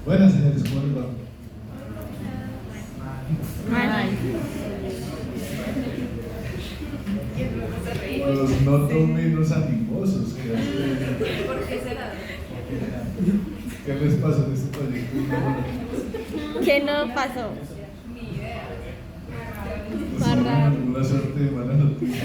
Buenas, señores, ¿cómo les va? Los noto menos animosos que hace. ¿Por qué será? ¿Qué les pasó en este proyecto? ¿Qué no pasó? Ni idea. No sé, alguna suerte de mala noticia.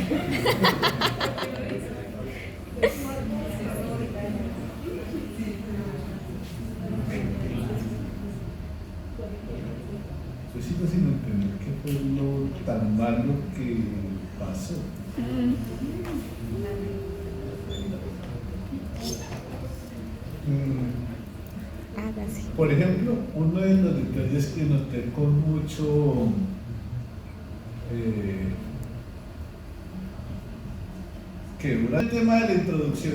Yo sigo sin entender qué fue lo tan malo que pasó. Hágase. Por ejemplo, uno de los detalles que noté con mucho que dura el tema de la introducción,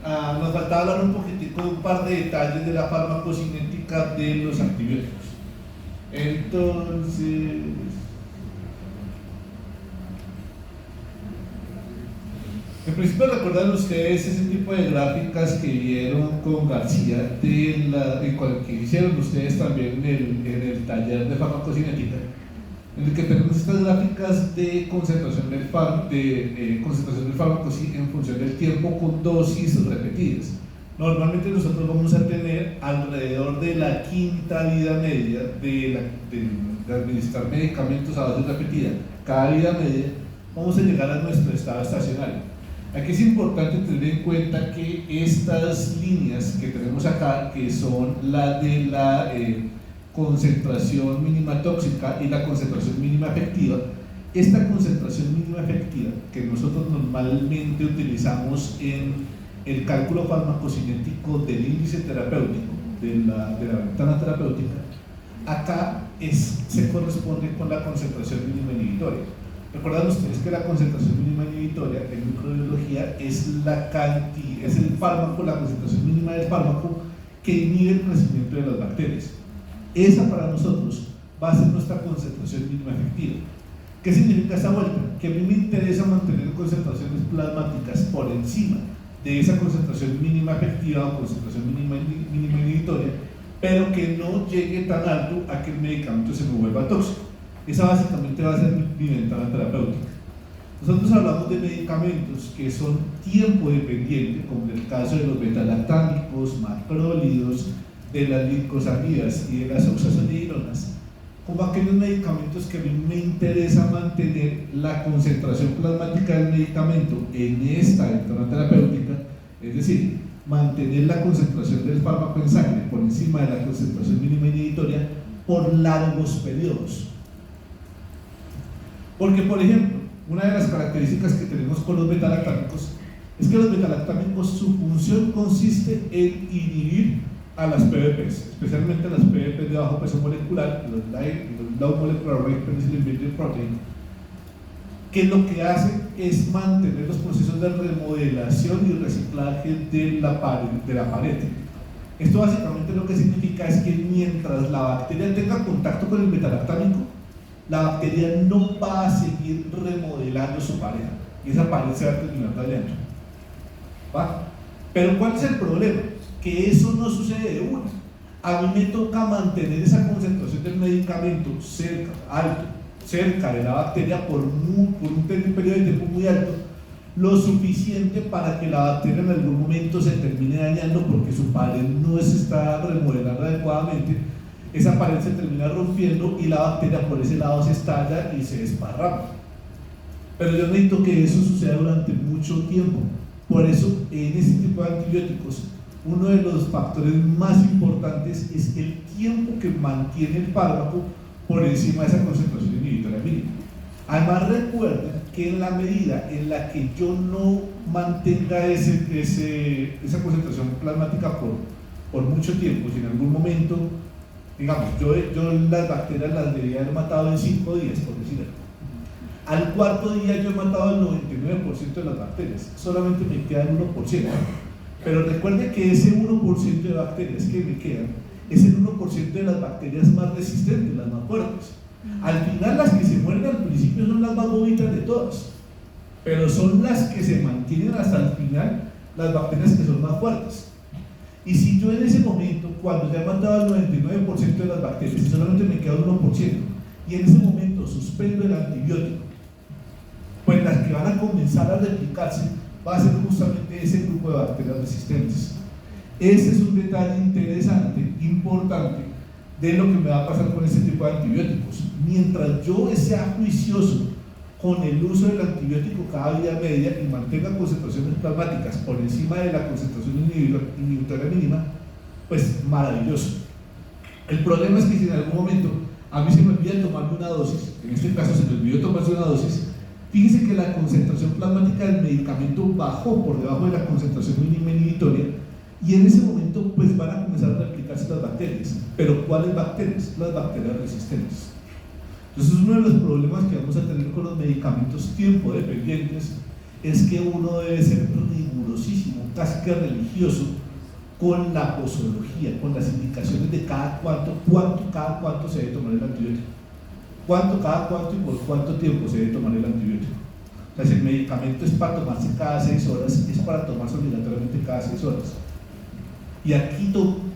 nos faltaba hablar un poquitico de un par de detalles de la farmacocinética de los antibióticos. Entonces, en principio recuerdan ustedes ese tipo de gráficas que vieron con García que hicieron ustedes también en el taller de farmacocinética, en el que tenemos estas gráficas de concentración del fármaco en función del tiempo con dosis repetidas. Normalmente nosotros vamos a tener alrededor de la quinta vida media de administrar medicamentos a dosis repetida. Cada vida media vamos a llegar a nuestro estado estacionario. Aquí es importante tener en cuenta que estas líneas que tenemos acá, que son la de la concentración mínima tóxica y la concentración mínima efectiva, esta concentración mínima efectiva que nosotros normalmente utilizamos en el cálculo farmacocinético del índice terapéutico, de la ventana terapéutica, acá se corresponde con la concentración mínima inhibitoria. Recuerdan ustedes que la concentración mínima inhibitoria en microbiología es el fármaco, la concentración mínima del fármaco que inhibe el crecimiento de las bacterias. Esa para nosotros va a ser nuestra concentración mínima efectiva. ¿Qué significa esta vuelta? Que a mí me interesa mantener concentraciones plasmáticas por encima de esa concentración mínima efectiva o concentración mínima inhibitoria, pero que no llegue tan alto a que el medicamento se me vuelva tóxico. Esa básicamente va a ser mi ventana terapéutica. Nosotros hablamos de medicamentos que son tiempo dependientes, como en el caso de los betalactámicos, macrólidos, de las glicosamidas y de las oxazonidironas, como aquellos medicamentos que a mí me interesa mantener la concentración plasmática del medicamento en esta ventana terapéutica, es decir, mantener la concentración del fármaco en sangre por encima de la concentración mínima inhibitoria por largos periodos. Porque, por ejemplo, una de las características que tenemos con los betalactámicos es que los betalactámicos, su función consiste en inhibir a las PBPs, especialmente las PBPs de bajo peso molecular, los Low Molecular Weight Penicillin Butyric Protein, que lo que hacen es mantener los procesos de remodelación y reciclaje de la pared. Esto básicamente lo que significa es que mientras la bacteria tenga contacto con el betalactámico, la bacteria no va a seguir remodelando su pared y esa pared se va a terminar dañando. ¿Va? Pero ¿cuál es el problema? Que eso no sucede de una. A mí me toca mantener esa concentración del medicamento cerca de la bacteria por un periodo de tiempo muy alto, lo suficiente para que la bacteria en algún momento se termine dañando porque su pared no se está remodelando adecuadamente. Esa pared se termina rompiendo y la bacteria por ese lado se estalla y se desparrama. Pero yo necesito que eso suceda durante mucho tiempo. Por eso, en este tipo de antibióticos, uno de los factores más importantes es el tiempo que mantiene el fármaco por encima de esa concentración inhibitoria mínima. Además, recuerden que en la medida en la que yo no mantenga esa concentración plasmática por mucho tiempo, si en algún momento, digamos, yo las bacterias las debería haber matado en 5 días, por decir algo. Al cuarto día yo he matado el 99% de las bacterias, solamente me queda el 1%. Pero recuerde que ese 1% de bacterias que me quedan es el 1% de las bacterias más resistentes, las más fuertes. Al final, las que se mueren al principio son las más bobitas de todas, pero son las que se mantienen hasta el final, las bacterias que son más fuertes. Y si yo en ese momento, cuando ya he matado el 99% de las bacterias y solamente me queda un 1%, y en ese momento suspendo el antibiótico, pues las que van a comenzar a replicarse va a ser justamente ese grupo de bacterias resistentes. Ese es un detalle interesante, importante, de lo que me va a pasar con este tipo de antibióticos. Mientras yo sea juicioso con el uso del antibiótico cada día media y mantenga concentraciones plasmáticas por encima de la concentración inhibitoria mínima, pues maravilloso. El problema es que si en algún momento a mí se me olvida tomarme una dosis, en este caso se me olvidó tomarse una dosis, fíjense que la concentración plasmática del medicamento bajó por debajo de la concentración mínima inhibitoria, y en ese momento pues van a comenzar a replicarse las bacterias. ¿Pero cuáles bacterias? Las bacterias resistentes. Entonces uno de los problemas que vamos a tener con los medicamentos tiempo dependientes es que uno debe ser rigurosísimo, casi que religioso, con la posología, con las indicaciones de cada cada cuánto se debe tomar el antibiótico, cada cuánto y por cuánto tiempo se debe tomar el antibiótico. O sea, si el medicamento es para tomarse cada 6 horas, es para tomarse obligatoriamente cada 6 horas. Y aquí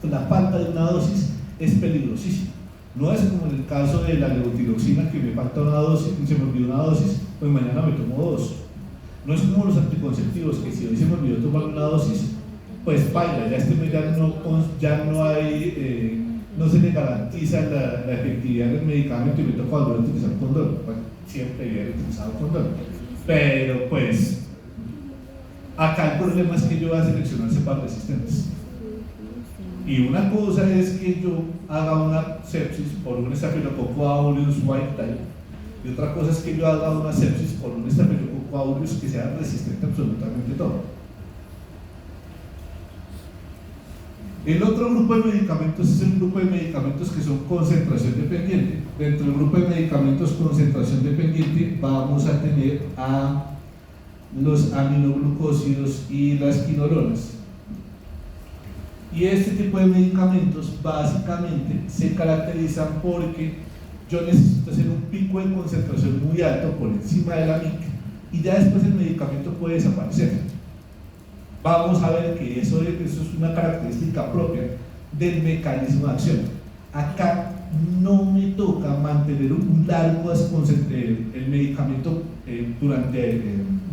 la falta de una dosis es peligrosísima. No es como en el caso de la levotiroxina, que me falta una dosis y se me olvidó una dosis, pues mañana me tomo 2. No es como los anticonceptivos, que si hoy se me olvidó tomar una dosis, pues baila, ya este mes ya no hay, no se le garantiza la efectividad del medicamento y me toca volver a utilizar condón. Bueno, siempre había utilizado condón, pero pues acá el problema es que yo voy a seleccionar cepas resistentes. Y una cosa es que yo haga una sepsis por un Staphylococcus aureus wild type, y otra cosa es que yo haga una sepsis por un Staphylococcus aureus que sea resistente a absolutamente todo. El otro grupo de medicamentos es el grupo de medicamentos que son concentración dependiente. Dentro del grupo de medicamentos concentración dependiente vamos a tener a los aminoglucósidos y las quinolonas. Y este tipo de medicamentos básicamente se caracterizan porque yo necesito hacer un pico de concentración muy alto por encima de la MIC y ya después el medicamento puede desaparecer. Vamos a ver que eso es una característica propia del mecanismo de acción. Acá no me toca mantener un largo el medicamento durante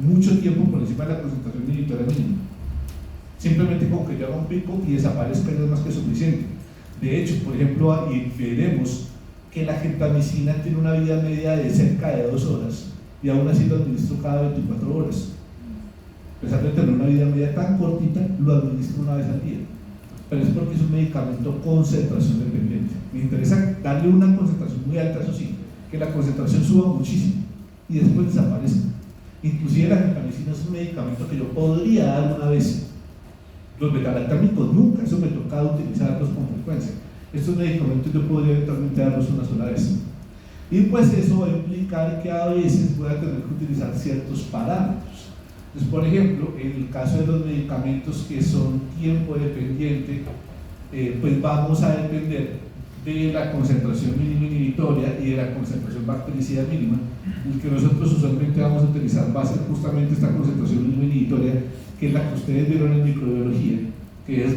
mucho tiempo por encima de la concentración inhibitoria mínima. Simplemente con que yo haga un pico y desaparezca es más que suficiente. De hecho, por ejemplo, y veremos que la gentamicina tiene una vida media de cerca de 2 horas y aún así lo administro cada 24 horas. A pesar de tener una vida media tan cortita, lo administro una vez al día. Pero es porque es un medicamento concentración dependiente. Me interesa darle una concentración muy alta, eso sí, que la concentración suba muchísimo y después desaparezca. Inclusive la gentamicina es un medicamento que yo podría dar una vez. Los betalactámicos nunca, eso me toca utilizarlos con frecuencia. Estos medicamentos yo podría eventualmente darlos una sola vez. Y pues eso va a implicar que a veces voy a tener que utilizar ciertos parámetros. Entonces, por ejemplo, en el caso de los medicamentos que son tiempo dependiente, pues vamos a depender de la concentración mínima inhibitoria y de la concentración bactericida mínima. El que nosotros usualmente vamos a utilizar va a ser justamente esta concentración mínima inhibitoria, que es la que ustedes vieron en microbiología, que es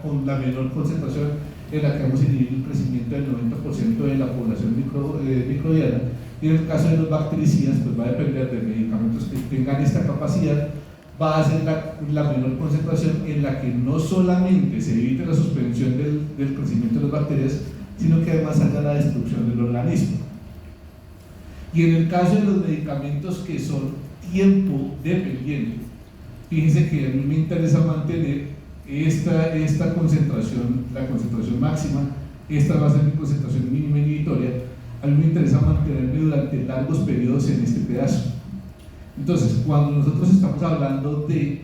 con la menor concentración en la que vamos a inhibir el crecimiento del 90% de la población microbiana. Y en el caso de los bactericidas, pues va a depender de medicamentos que tengan esta capacidad, va a ser la menor concentración en la que no solamente se evite la suspensión del crecimiento de las bacterias, sino que además haga la destrucción del organismo. Y en el caso de los medicamentos que son tiempo dependiente, fíjense que a mí me interesa mantener esta concentración, la concentración máxima, esta va a ser mi concentración mínima inhibitoria. A mí me interesa mantenerme durante largos periodos en este pedazo. Entonces, cuando nosotros estamos hablando de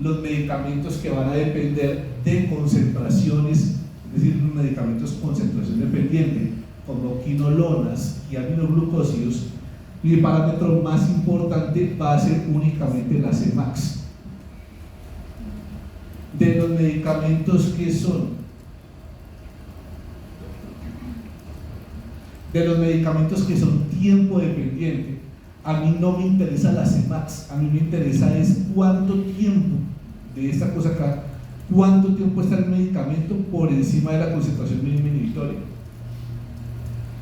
los medicamentos que van a depender de concentraciones, es decir, los medicamentos concentración dependiente, como quinolonas y aminoglucósidos, mi parámetro más importante va a ser únicamente la Cmax. De los medicamentos que son tiempo dependiente, a mí no me interesa la Cmax, a mí me interesa es cuánto tiempo de esta cosa acá cuánto tiempo está el medicamento por encima de la concentración mínima inhibitoria.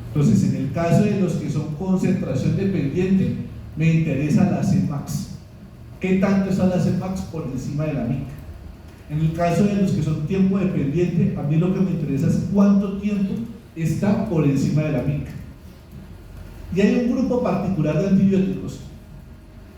Entonces, en el caso de los que son concentración dependiente, me interesa la Cmax. ¿Qué tanto está la Cmax por encima de la MIC? En el caso de los que son tiempo dependiente, a mí lo que me interesa es cuánto tiempo está por encima de la MIC. Y hay un grupo particular de antibióticos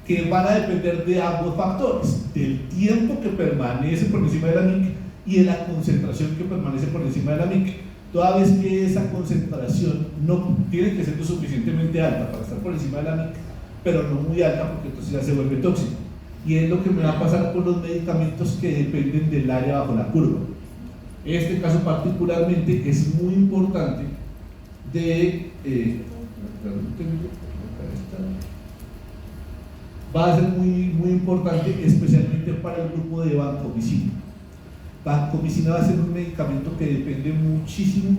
que van a depender de ambos factores, del tiempo que permanece por encima de la MIC y de la concentración que permanece por encima de la MIC. Toda vez que esa concentración no tiene que ser lo suficientemente alta para estar por encima de la MIC, pero no muy alta porque entonces ya se vuelve tóxico. Y es lo que me va a pasar con los medicamentos que dependen del área bajo la curva. Este caso particularmente es muy importante va a ser muy importante, especialmente para el grupo de vancomicina. Vancomicina va a ser un medicamento que depende muchísimo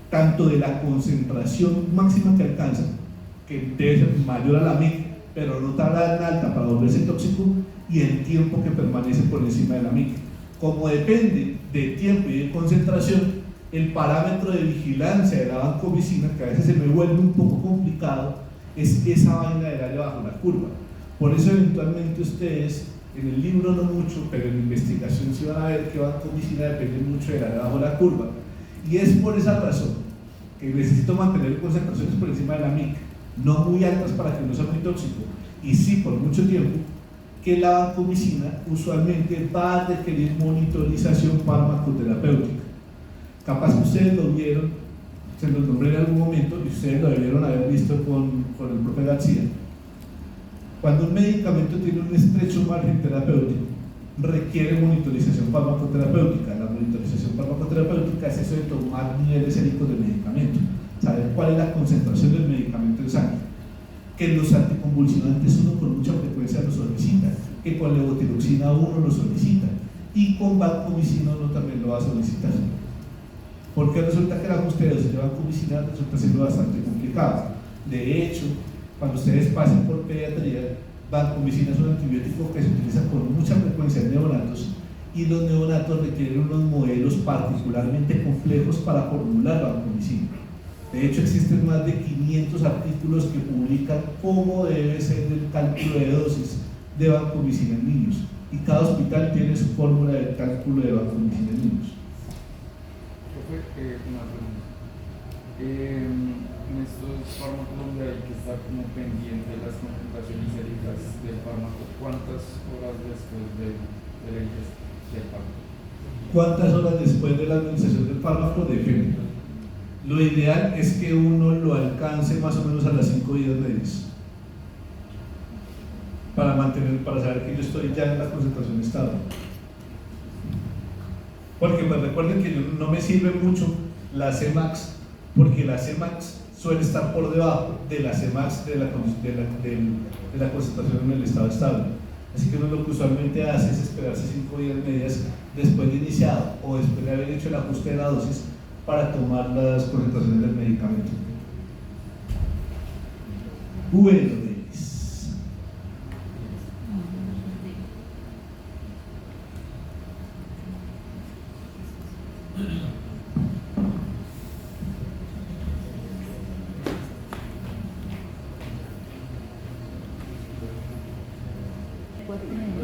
tanto de la concentración máxima que alcanza, que debe ser mayor a la MIC, pero no tan alta para volverse tóxico, y el tiempo que permanece por encima de la MIC. Como depende de tiempo y de concentración, el parámetro de vigilancia de la vancomicina, que a veces se me vuelve un poco complicado, es esa vaina del área bajo la curva. Por eso eventualmente ustedes, en el libro no mucho, pero en la investigación sí van a ver que vancomicina depende mucho del área bajo la curva. Y es por esa razón que necesito mantener concentraciones por encima de la MIC, no muy altas para que no sea muy tóxico, y sí por mucho tiempo, que la vancomicina usualmente va a requerir monitorización farmacoterapéutica. Capaz que ustedes lo vieron, se los nombré en algún momento y ustedes lo debieron haber visto con el profe García. Cuando un medicamento tiene un estrecho margen terapéutico, requiere monitorización farmacoterapéutica. La monitorización farmacoterapéutica es eso de tomar niveles séricos del medicamento, saber cuál es la concentración del medicamento en sangre, que los anticonvulsivantes uno con mucha frecuencia lo solicita, que con levotiroxina uno lo solicita, y con vancomicina uno también lo va a solicitar. Porque resulta que la búsqueda de vancomicina resulta siendo bastante complicado. De hecho, cuando ustedes pasen por pediatría, vancomicina es un antibiótico que se utiliza con mucha frecuencia en neonatos, y los neonatos requieren unos modelos particularmente complejos para formular vancomicina. De hecho, existen más de 500 artículos que publican cómo debe ser el cálculo de dosis de vancomicina en niños, y cada hospital tiene su fórmula de cálculo de vancomicina en niños. Una pregunta. En estos fármacos donde hay que estar como pendiente de las concentraciones séricas del fármaco, ¿cuántas horas después de la ingesta del fármaco? ¿Cuántas horas después de la administración del fármaco? Depende. Lo ideal es que uno lo alcance más o menos a las 5 días medias para saber que yo estoy ya en la concentración estable. Porque pues recuerden que no me sirve mucho la Cmax, porque la Cmax suele estar por debajo de la Cmax de la concentración en el estado estable. Así que uno lo que usualmente hace es esperarse 5 días medias después de iniciado o después de haber hecho el ajuste de la dosis para tomar las concentraciones del medicamento. Bueno,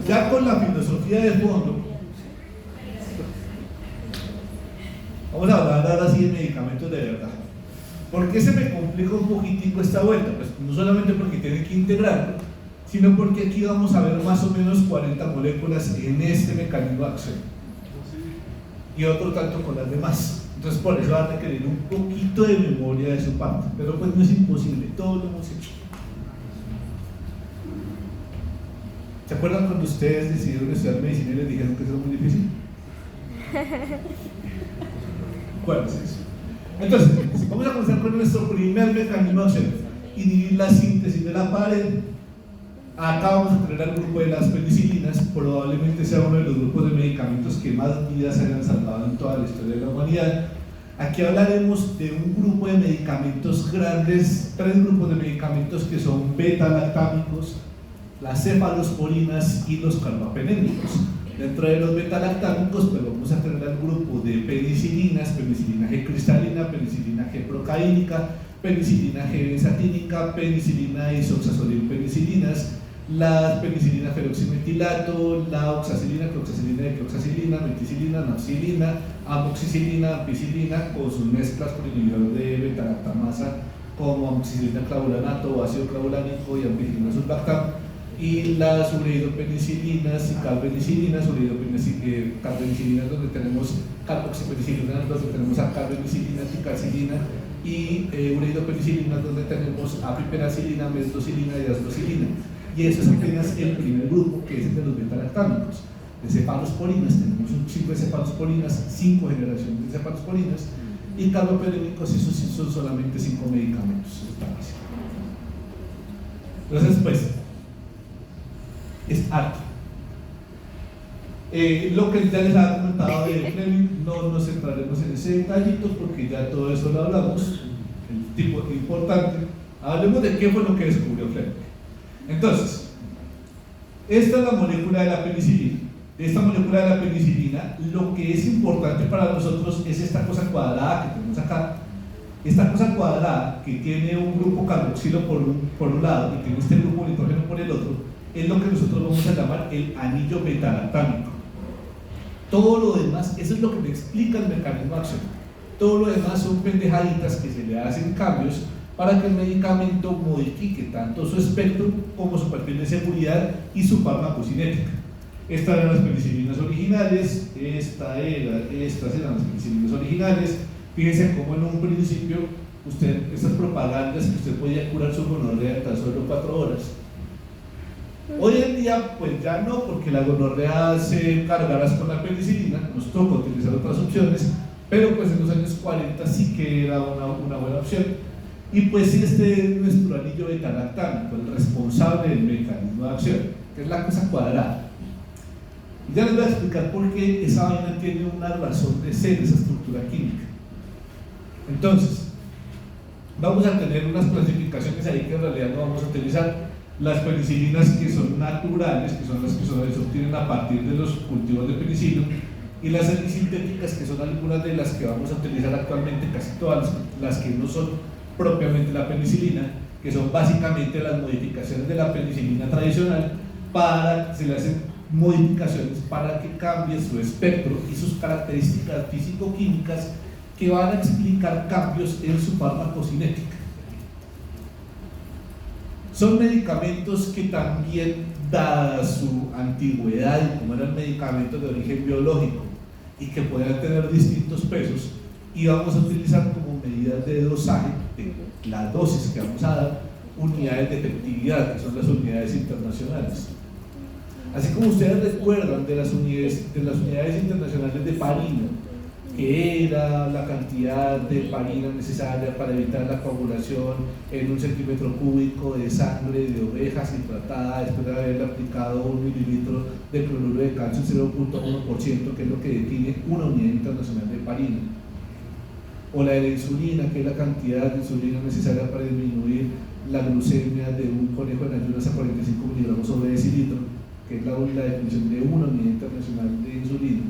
ya con la filosofía de fondo, vamos a hablar ahora sí de medicamentos de verdad. ¿Por qué se me complica un poquitico esta vuelta? Pues no solamente porque tiene que integrarlo, sino porque aquí vamos a ver más o menos 40 moléculas en este mecanismo de acción y otro tanto con las demás. Entonces por eso va a requerir un poquito de memoria de su parte, pero pues no es imposible, todo lo hemos hecho. ¿Se acuerdan cuando ustedes decidieron estudiar medicina y les dijeron que eso es muy difícil? ¿Cuál es eso? Entonces, vamos a comenzar con nuestro primer mecanismo de acción: inhibir la síntesis de la pared. Acá vamos a tener al grupo de las penicilinas, probablemente sea uno de los grupos de medicamentos que más vidas se hayan salvado en toda la historia de la humanidad. Aquí hablaremos de un grupo de medicamentos grandes, 3 grupos de medicamentos que son beta-lactámicos, las cefalosporinas y los carbapenémicos. Dentro de los betalactámicos, pues vamos a tener al grupo de penicilinas, penicilina G cristalina, penicilina G procaínica, penicilina G benzatínica, penicilina isoxazolilpenicilinas, la penicilina feroximetilato, la oxacilina, cloxacilina, dicloxacilina, meticilina, nafcilina, amoxicilina, ampicilina, con sus mezclas por inhibidor de beta-lactamasa como amoxicilina clavulanato, ácido clavulánico y ampicilina sulbactam, y las ureidopenicilinas y carbenicilinas, carbenicilinas donde tenemos carboxipenicilinas, donde tenemos carbenicilina, ticalcilina, y ureidopenicilinas donde tenemos apiperacilina, mesdoxilina y asdocilina. Y eso es apenas el primer grupo, que es el de los betalactámicos. De cefalosporinas, tenemos un ciclo de cefalosporinas, 5 generaciones de cefalosporinas, y carbaperémicos, esos sí son solamente 5 medicamentos. Eso está fácil. Entonces, pues, es harto. Lo que ya les había comentado de Fleming, no nos centraremos en ese detallito porque ya todo eso lo hablamos, el tipo importante. Hablemos de qué fue lo que descubrió Fleming. Entonces, esta es la molécula de la penicilina. De esta molécula de la penicilina, lo que es importante para nosotros es esta cosa cuadrada que tenemos acá. Esta cosa cuadrada que tiene un grupo carboxilo por un lado y tiene este grupo nitrógeno por el otro, es lo que nosotros vamos a llamar el anillo betalactámico. Todo lo demás, eso es lo que me explica el mecanismo de acción. Todo lo demás son pendejaditas que se le hacen cambios para que el medicamento modifique tanto su espectro como su perfil de seguridad y su farmacocinética. Estas eran las penicilinas originales, estas eran las penicilinas originales. Fíjense cómo en un principio, estas propagandas que usted podía curar su gonorrea en tan solo 4 horas. Hoy en día, pues ya no, porque la gonorrea hace cargadas con la penicilina, nos toca utilizar otras opciones, pero pues en los años 40 sí que era una buena opción. Y pues este es nuestro anillo betalactámico, el responsable del mecanismo de acción, que es la cosa cuadrada. Y ya les voy a explicar por qué esa vaina tiene una razón de ser, esa estructura química. Entonces, vamos a tener unas clasificaciones ahí que en realidad no vamos a utilizar. Las penicilinas que son naturales, que son las que se obtienen a partir de los cultivos de penicilio, y las semisintéticas, que son algunas de las que vamos a utilizar actualmente, casi todas las que no son propiamente la penicilina, que son básicamente las modificaciones de la penicilina tradicional, se le hacen modificaciones para que cambie su espectro y sus características físico-químicas que van a explicar cambios en su farmacocinética. Son medicamentos que también, dada su antigüedad y como eran medicamentos de origen biológico y que puedan tener distintos pesos, y vamos a utilizar como medidas de dosaje de la dosis que vamos a dar unidades de efectividad, que son las unidades internacionales. Así como ustedes recuerdan de las unidades internacionales de Parina, que era la cantidad de parina necesaria para evitar la coagulación en 1 centímetro cúbico de sangre de ovejas tratada después de haberle aplicado 1 mililitro de cloruro de calcio 0.1%, que es lo que define una unidad internacional de parina. O la de la insulina, que es la cantidad de insulina necesaria para disminuir la glucemia de un conejo en ayunas a 45 miligramos sobre decilitro, que es la definición de una unidad internacional de insulina.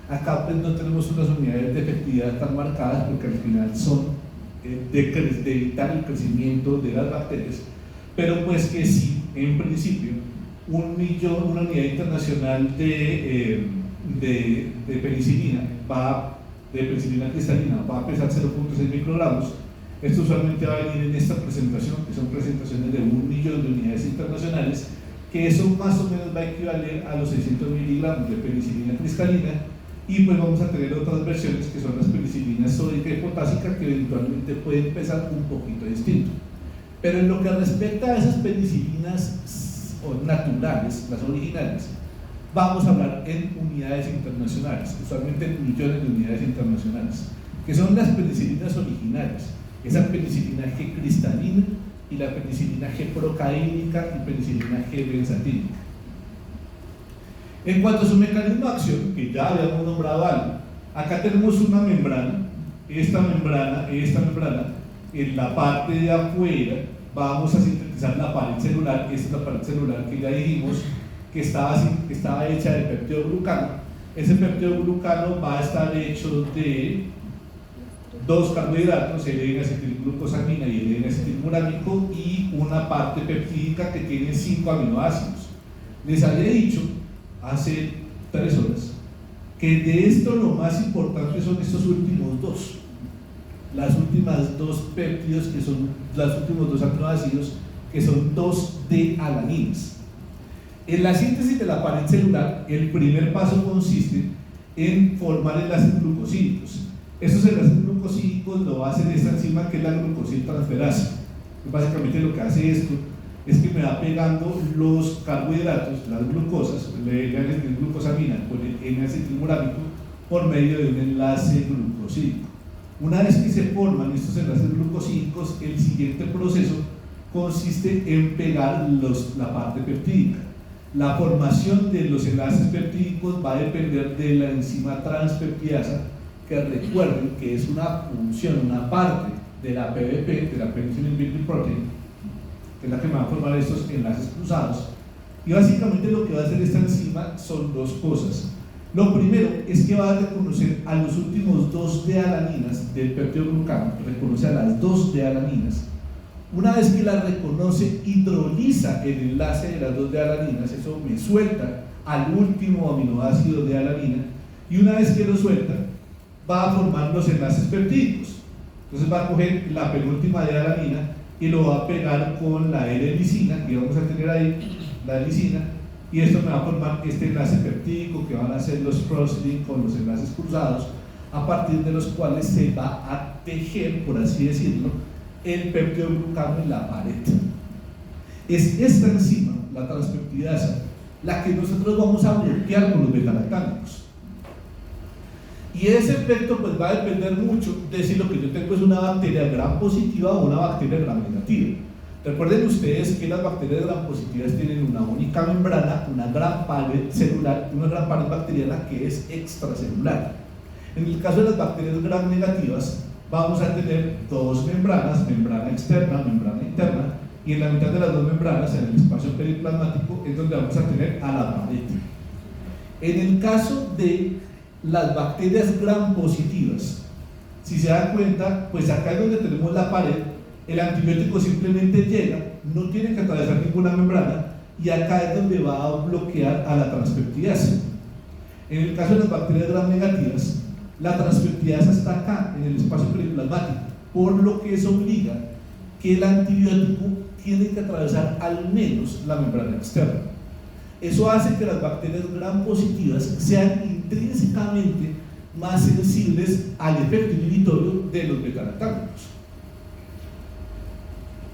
Acá pues no tenemos unas unidades de efectividad tan marcadas porque al final son de evitar el crecimiento de las bacterias, pero pues que sí, en principio, una unidad internacional de penicilina de penicilina cristalina va a pesar 0.6 microgramos. Esto usualmente va a venir en esta presentación, que son presentaciones de 1 millón de unidades internacionales, que eso más o menos va a equivaler a los 600 miligramos de penicilina cristalina. Y pues vamos a tener otras versiones que son las penicilinas sódica y potásica, que eventualmente pueden pesar un poquito distinto. Pero en lo que respecta a esas penicilinas naturales, las originales, vamos a hablar en unidades internacionales, usualmente en millones de unidades internacionales, que son las penicilinas originales, esa penicilina G cristalina y la penicilina G procaínica y penicilina G benzatínica. En cuanto a su mecanismo de acción, que ya habíamos nombrado algo, acá tenemos una membrana, esta membrana, en la parte de afuera vamos a sintetizar la pared celular. Esta es la pared celular que ya dijimos que estaba hecha de peptidoglucano. Ese peptidoglucano va a estar hecho de dos carbohidratos, L-N-acetilglucosamina y L-N-acetilmurámico, y una parte peptídica que tiene 5 aminoácidos. Les había dicho hace 3 horas que de esto lo más importante son estos últimos dos, las últimas dos péptidos, que son los últimos dos aminoácidos, que son 2-D-alaninas. En la síntesis de la pared celular, el primer paso consiste en formar enlaces glucosídicos. Estos enlaces glucosídicos lo va a hacer esta enzima, que es la glucosiltransferasa. Básicamente lo que hace esto es que me va pegando los carbohidratos, las glucosas, la L-glucosamina con el N-acetilmurámico, por medio de un enlace glucosídico. Una vez que se forman estos enlaces glucosídicos, el siguiente proceso consiste en pegar la parte peptídica. La formación de los enlaces peptídicos va a depender de la enzima transpeptidasa, que recuerden que es una función, una parte de la PBP, de la Penicillin Binding Protein, que es la que me va a formar estos enlaces cruzados. Y básicamente lo que va a hacer esta enzima son dos cosas. Lo primero es que va a reconocer a los últimos 2-D-alaninas del peptidoglucano, reconoce a las 2-D-alaninas. Una vez que las reconoce, hidroliza el enlace de las 2-D-alaninas, eso me suelta al último aminoácido de alanina, y una vez que lo suelta, va a formar los enlaces peptídicos. Entonces va a coger la penúltima de alanina y lo va a pegar con la L-lisina, que vamos a tener ahí, la lisina, y esto me va a formar este enlace peptídico, que van a ser los cross-link con los enlaces cruzados, a partir de los cuales se va a tejer, por así decirlo, el peptidoglucano en la pared. Es esta enzima, la transpeptidasa, la que nosotros vamos a bloquear con los beta-lactámicos. Y ese efecto pues va a depender mucho de si lo que yo tengo es una bacteria gram positiva o una bacteria gram negativa. Recuerden ustedes que las bacterias gram positivas tienen una única membrana, una gran pared celular, una gran pared bacteriana que es extracelular. En el caso de las bacterias gram negativas, vamos a tener dos membranas, membrana externa, membrana interna, y en la mitad de las dos membranas, en el espacio periplasmático, es donde vamos a tener a la pared. En el caso de las bacterias gram positivas, si se dan cuenta, pues acá es donde tenemos la pared, el antibiótico simplemente llega, no tiene que atravesar ninguna membrana, y acá es donde va a bloquear a la transpeptidasa. En el caso de las bacterias gram negativas, la transpeptidasa está acá, en el espacio periplasmático, por lo que eso obliga que el antibiótico tiene que atravesar al menos la membrana externa. Eso hace que las bacterias gram positivas sean intrínsecamente más sensibles al efecto inhibitorio de los beta-lactámicos.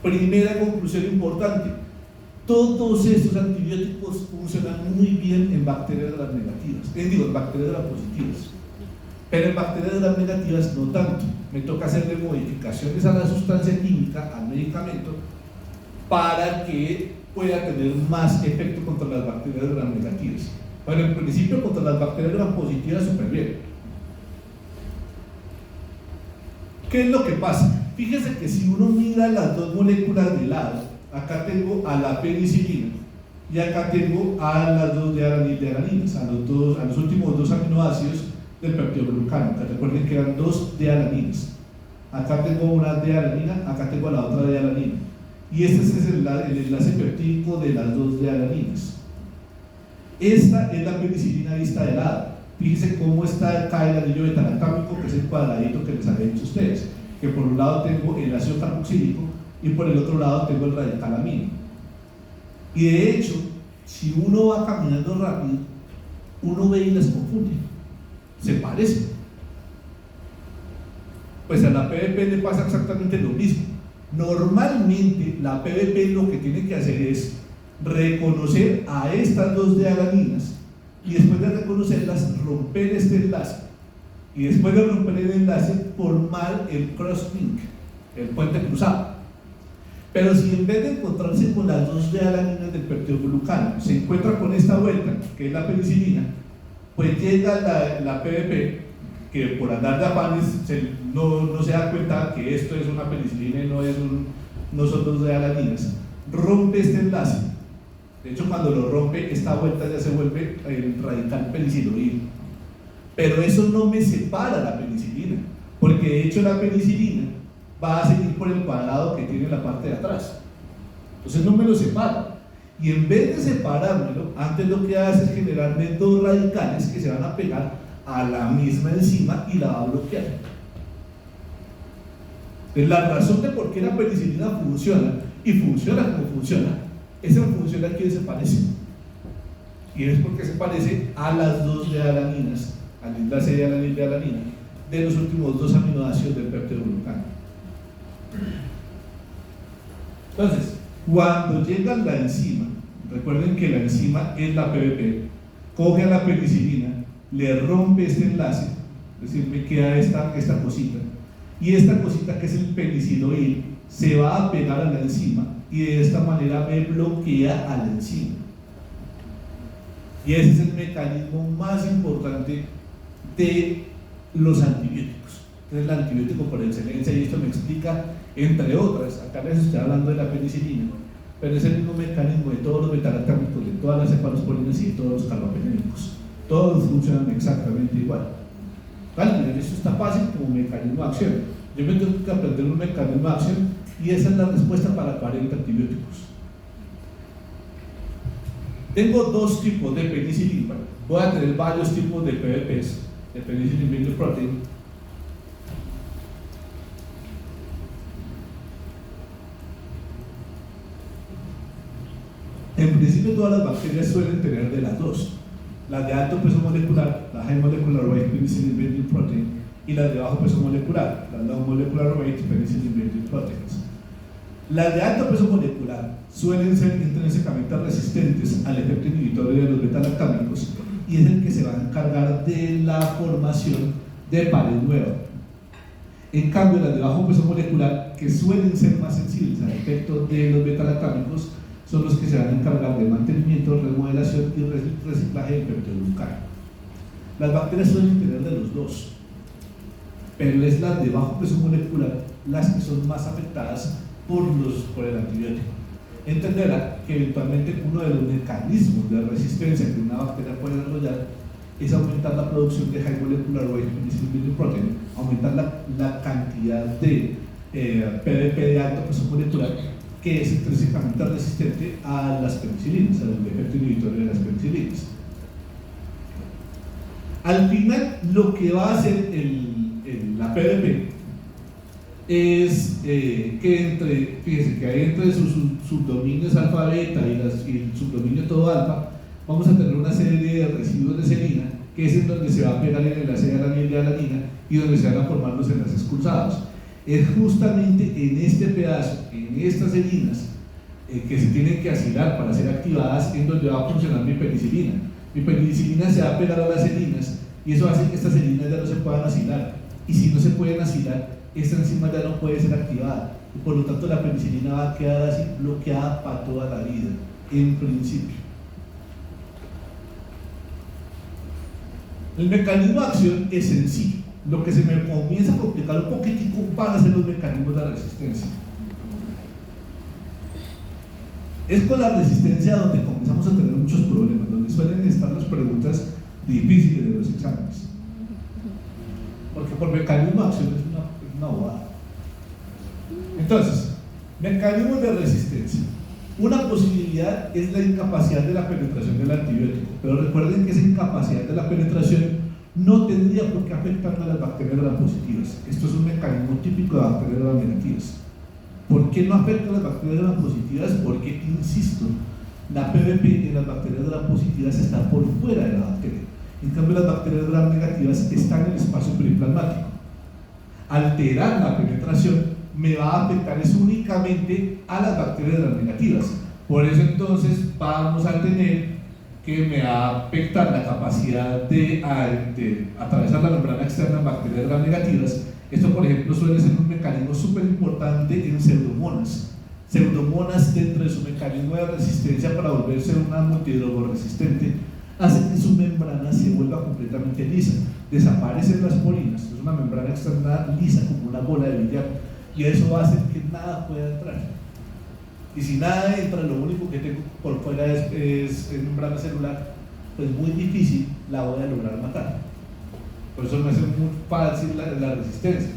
Primera conclusión importante: todos estos antibióticos funcionan muy bien en bacterias gram negativas, en bacterias gram positivas, pero en bacterias gram negativas no tanto. Me toca hacerle modificaciones a la sustancia química, al medicamento, para que pueda tener más efecto contra las bacterias gram negativas. Bueno, en principio contra las bacterias gram positivas súper bien. ¿Qué es lo que pasa? Fíjese que si uno mira las dos moléculas de lado, acá tengo a la penicilina y acá tengo a las dos de alaninas, a los últimos dos aminoácidos del peptidoglucano, que recuerden que eran dos de alaninas. Acá tengo una de alanina, acá tengo la otra de alanina, y este es el enlace peptídico de las dos de alaninas. Esta es la penicilina vista de lado. Fíjense cómo está acá el anillo beta-lactámico, que es el cuadradito que les había dicho a ustedes, que por un lado tengo el ácido carboxílico y por el otro lado tengo el radical amino. Y de hecho, si uno va caminando rápido, uno ve y las confunde, se parecen. Pues a la PBP le pasa exactamente lo mismo. Normalmente la PBP lo que tiene que hacer es reconocer a estas dos de alaninas y después de reconocerlas romper este enlace, y después de romper el enlace formar el cross-link, el puente cruzado. Pero si en vez de encontrarse con las dos de alaninas del peptidoglucano se encuentra con esta vuelta, que es la penicilina, pues llega la PBP, que por andar de afanes no se da cuenta que esto es una penicilina y no son dos de alaninas, rompe este enlace De hecho, cuando lo rompe, esta vuelta ya se vuelve el radical peniciloide. Pero eso no me separa la penicilina, porque de hecho la penicilina va a seguir por el cuadrado que tiene la parte de atrás. Entonces no me lo separa. Y en vez de separármelo, antes lo que hace es generarme dos radicales que se van a pegar a la misma enzima y la va a bloquear. Entonces, la razón de por qué la penicilina funciona y funciona como funciona es en función a quién se parece. Y es porque se parece a las dos de alaninas, anilda C y alanil de alanina, de los últimos dos aminoácidos del peptidoglucano. Entonces, cuando llega la enzima, recuerden que la enzima es la PBP, coge a la penicilina, le rompe este enlace, es decir, me queda esta cosita, y esta cosita que es el peniciloil se va a pegar a la enzima y de esta manera me bloquea a la enzima. Y ese es el mecanismo más importante de los antibióticos. Es el antibiótico por excelencia, y esto me explica, entre otras, acá les estoy hablando de la penicilina, pero es el mismo mecanismo de todos los betalactámicos, de todas las cefalosporinas y de todos los carbapenémicos. Todos funcionan exactamente igual. ¿Vale? Esto está fácil como mecanismo de acción. Yo me tengo que aprender un mecanismo de acción y esa es la respuesta para 40 antibióticos. Tengo dos tipos de penicilina. Voy a tener varios tipos de PBPs, de penicillin binding protein. En principio todas las bacterias suelen tener de las dos, las de alto peso molecular, la high molecular weight penicillin binding protein, y las de bajo peso molecular, las low molecular weight penicillin binding proteins. Las de alto peso molecular suelen ser intrínsecamente resistentes al efecto inhibitorio de los betalactámicos y es el que se va a encargar de la formación de pared nueva. En cambio, las de bajo peso molecular, que suelen ser más sensibles al efecto de los betalactámicos, son los que se van a encargar de mantenimiento, remodelación y reciclaje del peptidoglucano. Las bacterias suelen tener de los dos, pero es las de bajo peso molecular las que son más afectadas por el antibiótico. Entenderá que eventualmente uno de los mecanismos de resistencia que una bacteria puede desarrollar es aumentar la producción de high molecular weight penicillin binding protein, aumentar la cantidad de PDP de alto peso molecular que es intrínsecamente resistente a las penicilinas, al efecto inhibitorio de las penicilinas. Al final, lo que va a hacer la PDP es fíjense que hay entre sus subdominios alfa beta y el subdominio todo alfa, vamos a tener una serie de residuos de serina, que es en donde se va a pegar el enlace de alanina y alanina y donde se van a formar los enlaces cruzados. Es justamente en este pedazo, en estas serinas, que se tienen que asilar para ser activadas, en donde va a funcionar mi penicilina. Mi penicilina se va a pegar a las serinas y eso hace que estas serinas ya no se puedan asilar. Y si no se pueden asilar, esta enzima ya no puede ser activada. Y por lo tanto, la penicilina va a quedar así bloqueada para toda la vida, en principio. El mecanismo de acción es sencillo. Lo que se me comienza a complicar un poquitico van a ser los mecanismos de la resistencia. Es con la resistencia donde comenzamos a tener muchos problemas, donde suelen estar las preguntas difíciles de los exámenes. Porque por mecanismo de acción es una bobada. Entonces, mecanismos de resistencia. Una posibilidad es la incapacidad de la penetración del antibiótico, pero recuerden que esa incapacidad de la penetración no tendría por qué afectar a las bacterias gram positivas. Esto es un mecanismo típico de bacterias gram negativas. ¿Por qué no afecta a las bacterias gram positivas? Porque, insisto, la PBP en las bacterias gram positivas está por fuera de la bacteria. En cambio, las bacterias gram negativas están en el espacio periplasmático. Alterar la penetración me va a afectar es únicamente a las bacterias gram negativas. Por eso entonces vamos a tener que me va a afectar la capacidad de atravesar la membrana externa en bacterias gram negativas. Esto, por ejemplo, suele ser un mecanismo súper importante en pseudomonas. Pseudomonas, dentro de su mecanismo de resistencia para volverse una multidrogo resistente, hace que su membrana se vuelva completamente lisa. Desaparecen las porinas, es una membrana externa lisa como una bola de billar, y eso va a hacer que nada pueda entrar. y si nada entra, lo único que tengo por fuera es membrana celular, pues muy difícil la voy a lograr matar. Por eso me hace muy fácil la resistencia.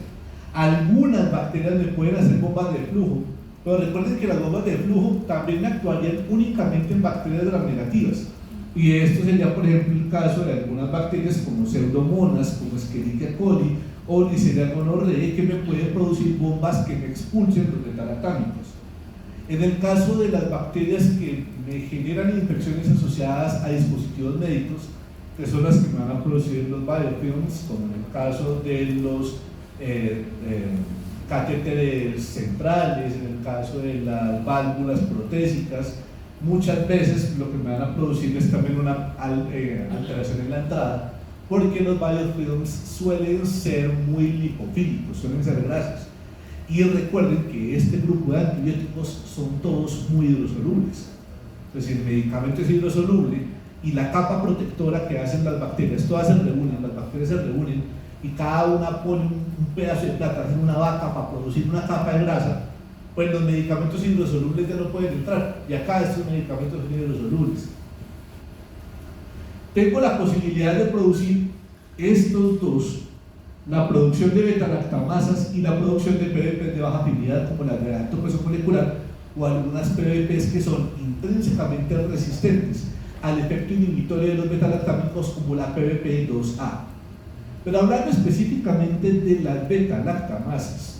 Algunas bacterias me pueden hacer bombas de flujo, pero recuerden que las bombas de flujo también actuarían únicamente en bacterias gram negativas. Y esto sería, por ejemplo, el caso de algunas bacterias como Pseudomonas, como Escherichia coli o Neisseria gonorrhoeae, que me pueden producir bombas que me expulsen los beta-lactámicos. En el caso de las bacterias que me generan infecciones asociadas a dispositivos médicos, que son las que me van a producir los biofilms, como en el caso de los catéteres centrales, en el caso de las válvulas protésicas, muchas veces lo que me van a producir es también una alteración en la entrada, porque los biofilms suelen ser muy lipofílicos, suelen ser grasas. Y recuerden que este grupo de antibióticos son todos muy hidrosolubles. Entonces, el medicamento es hidrosoluble y la capa protectora que hacen las bacterias, todas se reúnen, las bacterias se reúnen y cada una pone un pedazo de plata, hacen una vaca para producir una capa de grasa, pues los medicamentos hidrosolubles ya no pueden entrar, y acá estos medicamentos son hidrosolubles. Tengo la posibilidad de producir estos dos, la producción de beta-lactamasas y la producción de PBPs de baja afinidad, como las de alto peso molecular, o algunas PBPs que son intrínsecamente resistentes al efecto inhibitorio de los beta-lactámicos, como la PBP2A. Pero hablando específicamente de las beta-lactamasas,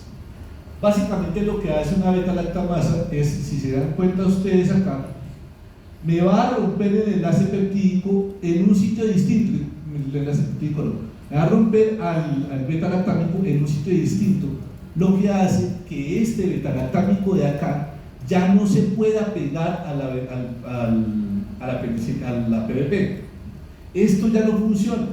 básicamente lo que hace una beta-lactamasa es, si se dan cuenta ustedes acá, me va a romper el enlace peptídico en un sitio distinto, el enlace peptídico no, me va a romper al beta-lactámico en un sitio distinto, lo que hace que este beta-lactámico de acá ya no se pueda pegar a la PBP. Esto ya no funciona.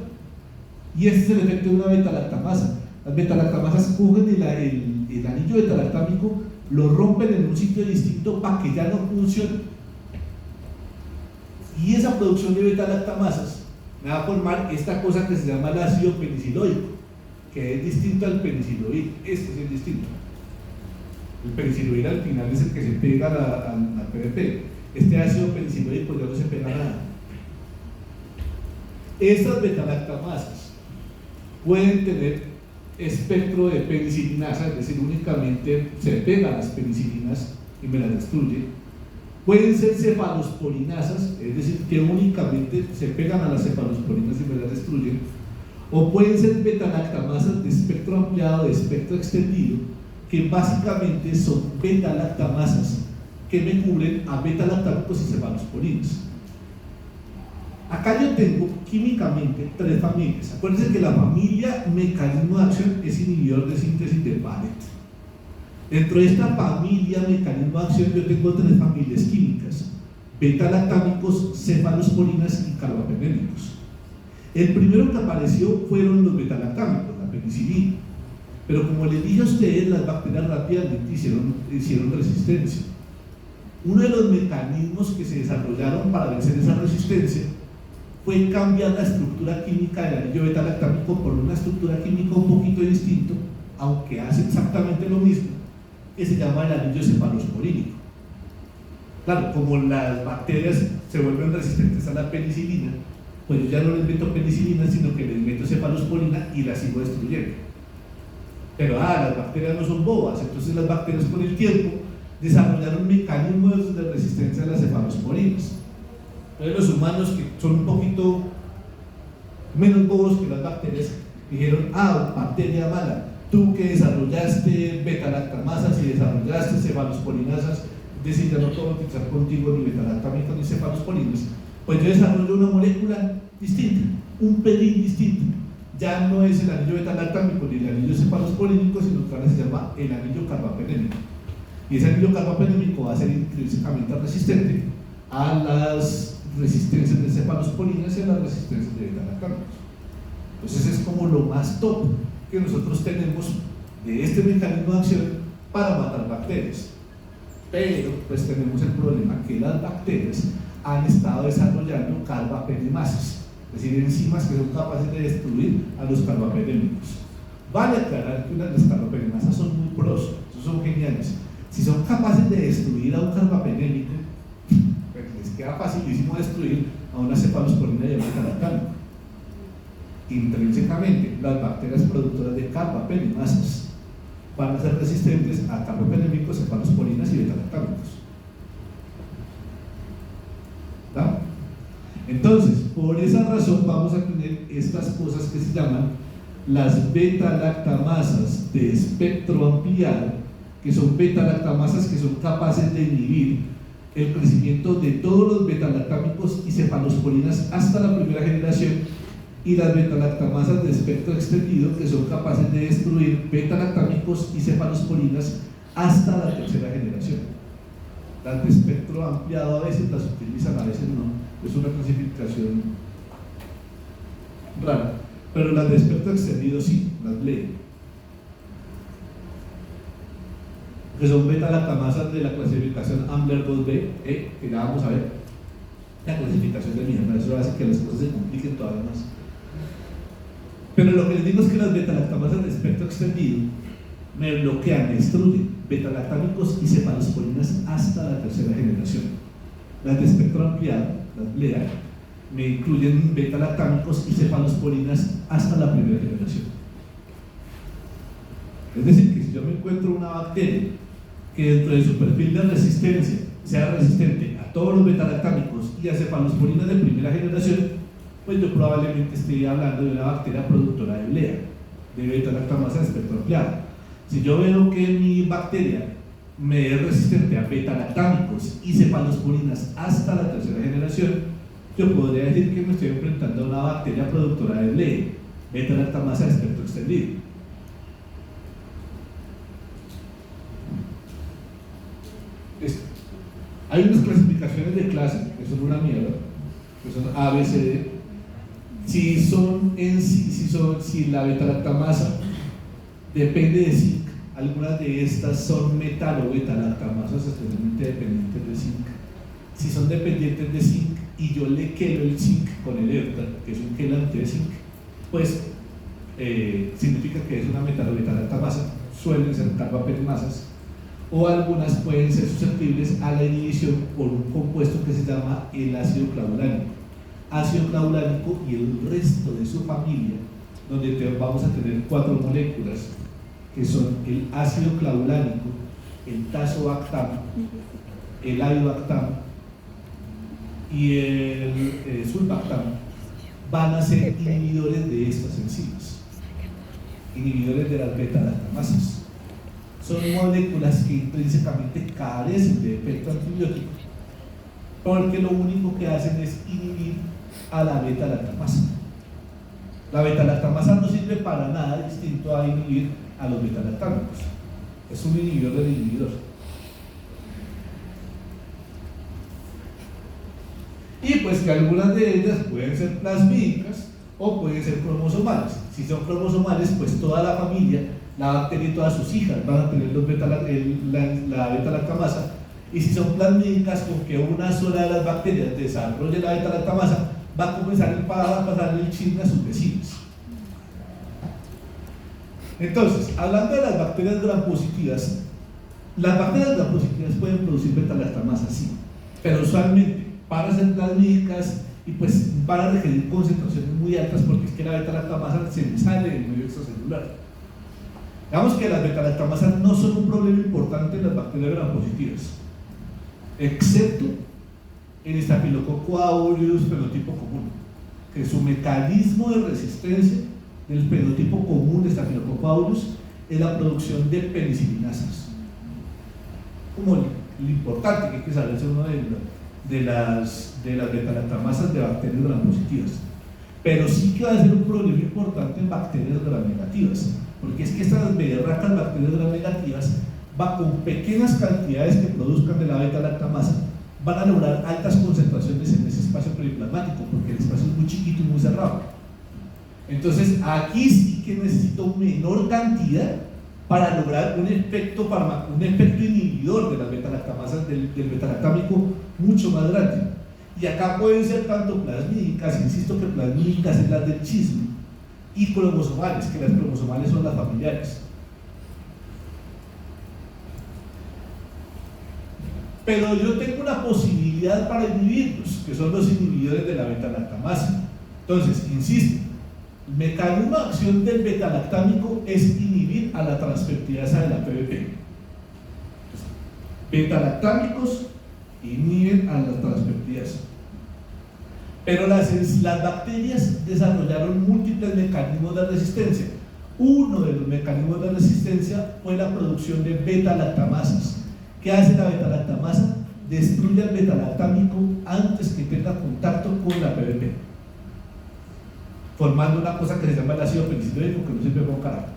Y este es el efecto de una beta-lactamasa. Las beta-lactamasas cogen el anillo beta-lactámico, lo rompen en un sitio distinto para que ya no funcione. Y esa producción de beta-lactamasas me va a formar esta cosa que se llama el ácido peniciloico, que es distinto al peniciloid. Este es el distinto. El peniciloid al final es el que se pega al PBP. Este ácido peniciloico ya no se pega a nada. Estas beta-lactamasas pueden tener espectro de penicilinasa, es decir, únicamente se pegan las penicilinas y me las destruye. Pueden ser cefalosporinasas, es decir, que únicamente se pegan a las cefalosporinas y me las destruyen. O pueden ser beta-lactamasas de espectro ampliado, de espectro extendido, que básicamente son beta-lactamasas que me cubren a beta-lactámicos y cefalosporinas. Acá yo tengo químicamente tres familias. Acuérdense que la familia mecanismo de acción es inhibidor de síntesis de Barrett. Dentro de esta familia mecanismo de acción yo tengo tres familias químicas: beta-lactámicos, cefalosporinas y carbapenémicos. El primero que apareció fueron los beta-lactámicos, la penicilina. Pero como les dije a ustedes, las bacterias rápidamente hicieron resistencia. Uno de los mecanismos que se desarrollaron para vencer esa resistencia fue cambiar la estructura química del anillo beta-lactámico por una estructura química un poquito distinta, aunque hace exactamente lo mismo, que se llama el anillo cefalosporínico. Claro, como las bacterias se vuelven resistentes a la penicilina, pues yo ya no les meto penicilina, sino que les meto cefalosporina y la sigo destruyendo. Pero las bacterias no son bobas, entonces las bacterias con el tiempo desarrollaron mecanismos de resistencia a las cefalosporinas. Entonces los humanos, que son un poquito menos bobos que las bacterias, dijeron: bacteria mala, tú que desarrollaste beta-lactamasas y desarrollaste cefalosporinasas, es decir, ya no puedo utilizar contigo ni beta-lactámicos ni cefalosporinas, pues yo desarrollo una molécula distinta, un pelín distinto. Ya no es el anillo beta-lactámico ni el anillo cefalosporínico, sino que ahora se llama el anillo carbapenémico. Y ese anillo carbapenémico va a ser intrínsecamente resistente a las resistencias de cefalosporinas y a las resistencias de beta-lactámicos. Entonces es como lo más top que nosotros tenemos de este mecanismo de acción para matar bacterias. Pero pues tenemos el problema que las bacterias han estado desarrollando carbapenemasas, es decir, enzimas que son capaces de destruir a los carbapenémicos. Vale aclarar que las carbapenemasas son muy pros, son geniales, Si son capaces de destruir a un carbapenémico, pues les queda facilísimo destruir a una cefalosporina y a un beta-lactámico. Intrínsecamente, las bacterias productoras de carbapenemasas van a ser resistentes a carbapenémicos, cefalosporinas y beta-lactámicos. ¿Está? Entonces, por esa razón vamos a tener estas cosas que se llaman las beta-lactamasas de espectro ampliado, que son beta-lactamasas que son capaces de inhibir el crecimiento de todos los beta-lactámicos y cefalosporinas hasta la primera generación, y las beta-lactamasas de espectro extendido, que son capaces de destruir beta-lactámicos y cefalosporinas hasta la tercera generación. Las de espectro ampliado a veces las utilizan, a veces no. Es una clasificación rara, pero las de espectro extendido sí, las leen, que son beta-lactamasas de la clasificación Ambler 2B, que ya vamos a ver. La clasificación de mierda, eso hace que las cosas se compliquen todavía más. Pero lo que les digo es que las beta-lactamasas de espectro extendido me bloquean, me destruyen beta-lactámicos y cefalosporinas hasta la tercera generación. Las de espectro ampliado, las BLEA, me incluyen beta-lactámicos y cefalosporinas hasta la primera generación. Es decir, que si yo me encuentro una bacteria que dentro de su perfil de resistencia sea resistente a todos los beta-lactámicos y a cefalosporinas de primera generación, pues yo probablemente esté hablando de una bacteria productora de BLEA, de beta-lactamasa de espectro ampliado. Si yo veo que mi bacteria me es resistente a beta-lactámicos y cefalosporinas hasta la tercera generación, yo podría decir que me estoy enfrentando a una bacteria productora de BLEA, beta-lactamasa de espectro extendido. Hay unas clasificaciones de clase que son una mierda, que son A, B, C, D. Si la beta-lactamasa depende de zinc, algunas de estas son metal o beta-lactamasas especialmente dependientes de zinc. Si son dependientes de zinc y yo le quelo el zinc con el ERTA, que es un quelante de zinc, pues significa que es una metal o beta-lactamasa, suelen ser carbapenemasas, o algunas pueden ser susceptibles a la inhibición por un compuesto que se llama el ácido clavulánico. Ácido clavulánico y el resto de su familia, donde vamos a tener 4 moléculas, que son el ácido clavulánico, el tazobactam, el avibactam y el sulbactam, van a ser inhibidores de estas enzimas, inhibidores de las beta-lactamasas. Son moléculas que intrínsecamente carecen de efecto antibiótico, porque lo único que hacen es inhibir a la beta-lactamasa. La beta-lactamasa no sirve para nada distinto a inhibir a los beta-lactámicos. Es un inhibidor del inhibidor. Y pues que algunas de ellas pueden ser plasmídicas o pueden ser cromosomales. Si son cromosomales, pues toda la familia, la bacteria y todas sus hijas van a tener la beta-lactamasa. Y si son plasmídicas, con que una sola de las bacterias desarrolle la beta-lactamasa, va a comenzar a pasarle el chisme a sus vecinos. Entonces, hablando de las bacterias gram-positivas, las bacterias gram-positivas pueden producir beta-lactamasa, sí, pero usualmente para ser plasmídicas y pues van a requerir concentraciones muy altas, porque es que la beta-lactamasa se sale del medio extracelular. Digamos que las beta-lactamasas no son un problema importante en las bacterias gram-positivas, excepto en Staphylococcus aureus fenotipo común, que su mecanismo de resistencia del fenotipo común de Staphylococcus aureus es la producción de penicilinasas. Como lo importante que hay que saber es uno de las beta-lactamasas de bacterias gram-positivas, pero sí que va a ser un problema importante en bacterias gram-negativas, porque es que estas berracas bacterias gram-negativas con pequeñas cantidades que produzcan de la beta-lactamasa van a lograr altas concentraciones en ese espacio periplasmático, porque el espacio es muy chiquito y muy cerrado. Entonces aquí sí que necesito menor cantidad para lograr un efecto inhibidor de las beta-lactamasas, del beta-lactámico mucho más grande. Y acá pueden ser tanto plasmídicas, insisto que plasmídicas es las del chisme, y cromosomales, que las cromosomales son las familiares. pero yo tengo una posibilidad para inhibirlos, que son los inhibidores de la beta-lactamasa. Entonces, insisto, el mecanismo de acción del beta-lactámico es inhibir a la transcriptasa de la PBP. Beta-lactámicos inhiben a la transcriptasa. Pero las bacterias desarrollaron múltiples mecanismos de resistencia. Uno de los mecanismos de resistencia fue la producción de beta-lactamasas. ¿Qué hace la beta-lactamasa? Destruye al beta-lactámico antes que tenga contacto con la PBP, formando una cosa que se llama el ácido penicilónico, que no sirve para un carajo.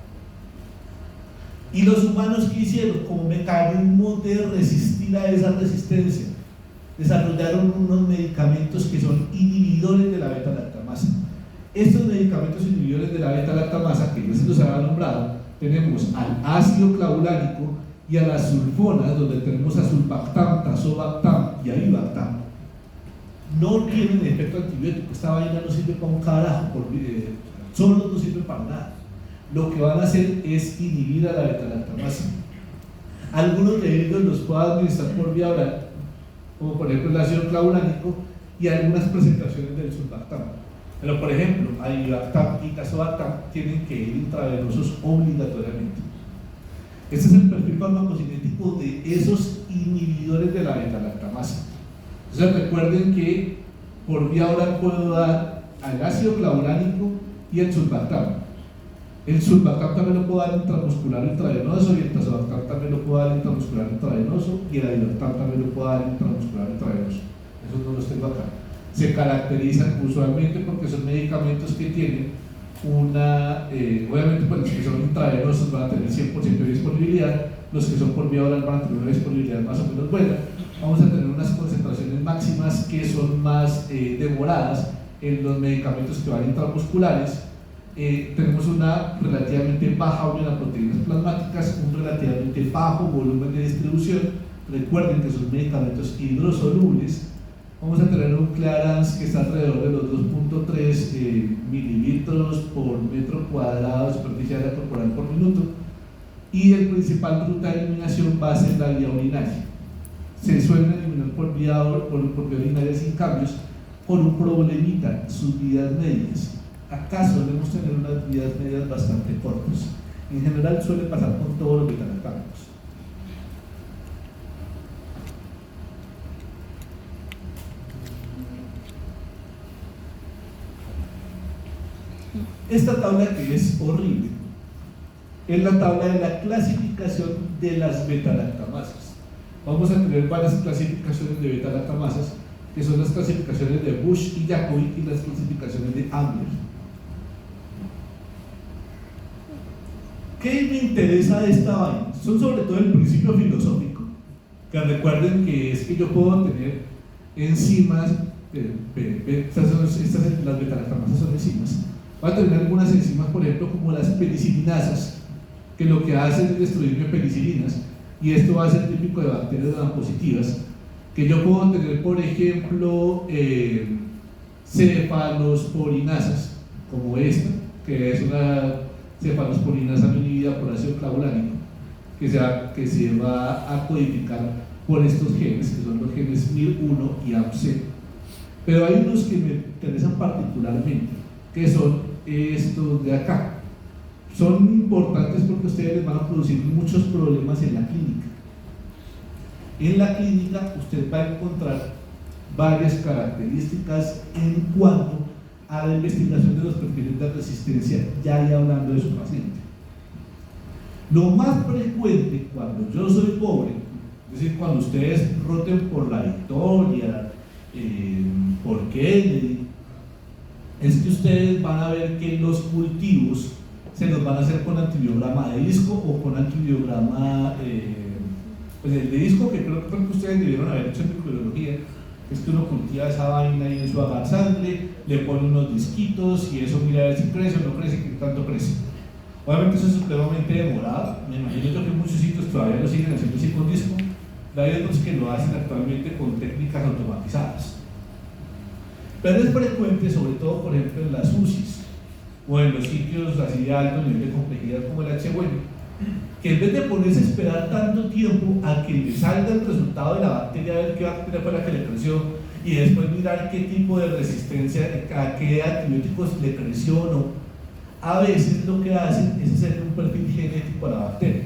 ¿Y los humanos qué hicieron? Como mecanismo de resistir a esa resistencia, desarrollaron unos medicamentos que son inhibidores de la beta-lactamasa. Estos medicamentos inhibidores de la beta-lactamasa, que ya se los había nombrado, tenemos al ácido clavulánico y a las sulfonas, donde tenemos a sulbactam, tazobactam y avibactam. No tienen efecto antibiótico, esta vaina no sirve para un carajo, solo no sirve para nada. Lo que van a hacer es inhibir a la beta-lactamasa. Algunos de ellos los puedo administrar por vía oral, como por ejemplo el ácido clavulánico y algunas presentaciones del sulbactam. Pero por ejemplo, avibactam y tazobactam tienen que ir intravenosos obligatoriamente. Este es el perfil farmacocinético de esos inhibidores de la beta-lactamasa. Entonces recuerden que por vía oral puedo dar al ácido clavulánico y el sulbactam. El sulbactam también lo puedo dar intramuscular intravenoso y el tazobactam también lo puedo dar intramuscular intravenoso y el avibactam también lo puedo dar intramuscular intravenoso. Esos no los tengo acá. Se caracterizan usualmente porque son medicamentos que tienen una, obviamente pues los que son intravenosos van a tener 100% de disponibilidad, los que son por vía oral van a tener una disponibilidad más o menos buena. Vamos a tener unas concentraciones máximas que son más demoradas en los medicamentos que van intramusculares. Tenemos una relativamente baja unión a proteínas plasmáticas, un relativamente bajo volumen de distribución. Recuerden que son medicamentos hidrosolubles. Vamos a tener un clearance que está alrededor de los 2.3 mililitros por metro cuadrado de superficie aérea corporal por minuto, y el principal ruta de eliminación va a ser la vía urinaria. Se suelen eliminar por vía urinaria sin cambios por un problemita, sus vidas medias. Acá solemos tener unas vidas medias bastante cortas. En general suele pasar con todos los beta-lactámicos. Esta tabla, que es horrible, es la tabla de la clasificación de las beta-lactamasas. Vamos a tener varias clasificaciones de beta-lactamasas, que son las clasificaciones de Bush y Jacobi y las clasificaciones de Ambler. ¿Qué me interesa de esta vaina? Son sobre todo el principio filosófico, que recuerden que es que yo puedo tener enzimas, las beta-lactamasas son enzimas. Va a tener algunas enzimas, por ejemplo, como las penicilinasas, que lo que hacen es destruirme penicilinas, y esto va a ser típico de bacterias gram-positivas, que yo puedo tener, por ejemplo, cefalosporinasas, como esta, que es una cefalosporinasa no inhibida por ácido clavulánico, que se va a codificar por estos genes, que son los genes MIR1 y AMC. Pero hay unos que me interesan particularmente, que son estos de acá. Son importantes porque ustedes les van a producir muchos problemas en la clínica. En la clínica usted va a encontrar varias características en cuanto a la investigación de los perfiles de resistencia, ya hablando de su paciente. Lo más frecuente cuando yo soy pobre, es decir, cuando ustedes roten por la Victoria, por Kennedy, es que ustedes van a ver que los cultivos se los van a hacer con antibiograma de disco o con antibiograma, pues el de disco, que creo que ustedes debieron haber hecho en microbiología, es que uno cultiva esa vaina y en su agar sangre, le pone unos disquitos y eso mira a ver si crece o no crece, que tanto crece. Obviamente eso es supremamente demorado, me imagino yo que muchos sitios todavía lo siguen haciendo así con disco, hay otros que lo hacen actualmente con técnicas automatizadas. Pero es frecuente, sobre todo por ejemplo en las UCIs o en los sitios así de alto nivel de complejidad como el H1, que en vez de ponerse a esperar tanto tiempo a que le salga el resultado de la bacteria, a ver qué bacteria fue la que le creció, y después mirar qué tipo de resistencia, a qué antibióticos le creció o no, a veces lo que hacen es hacer un perfil genético a la bacteria.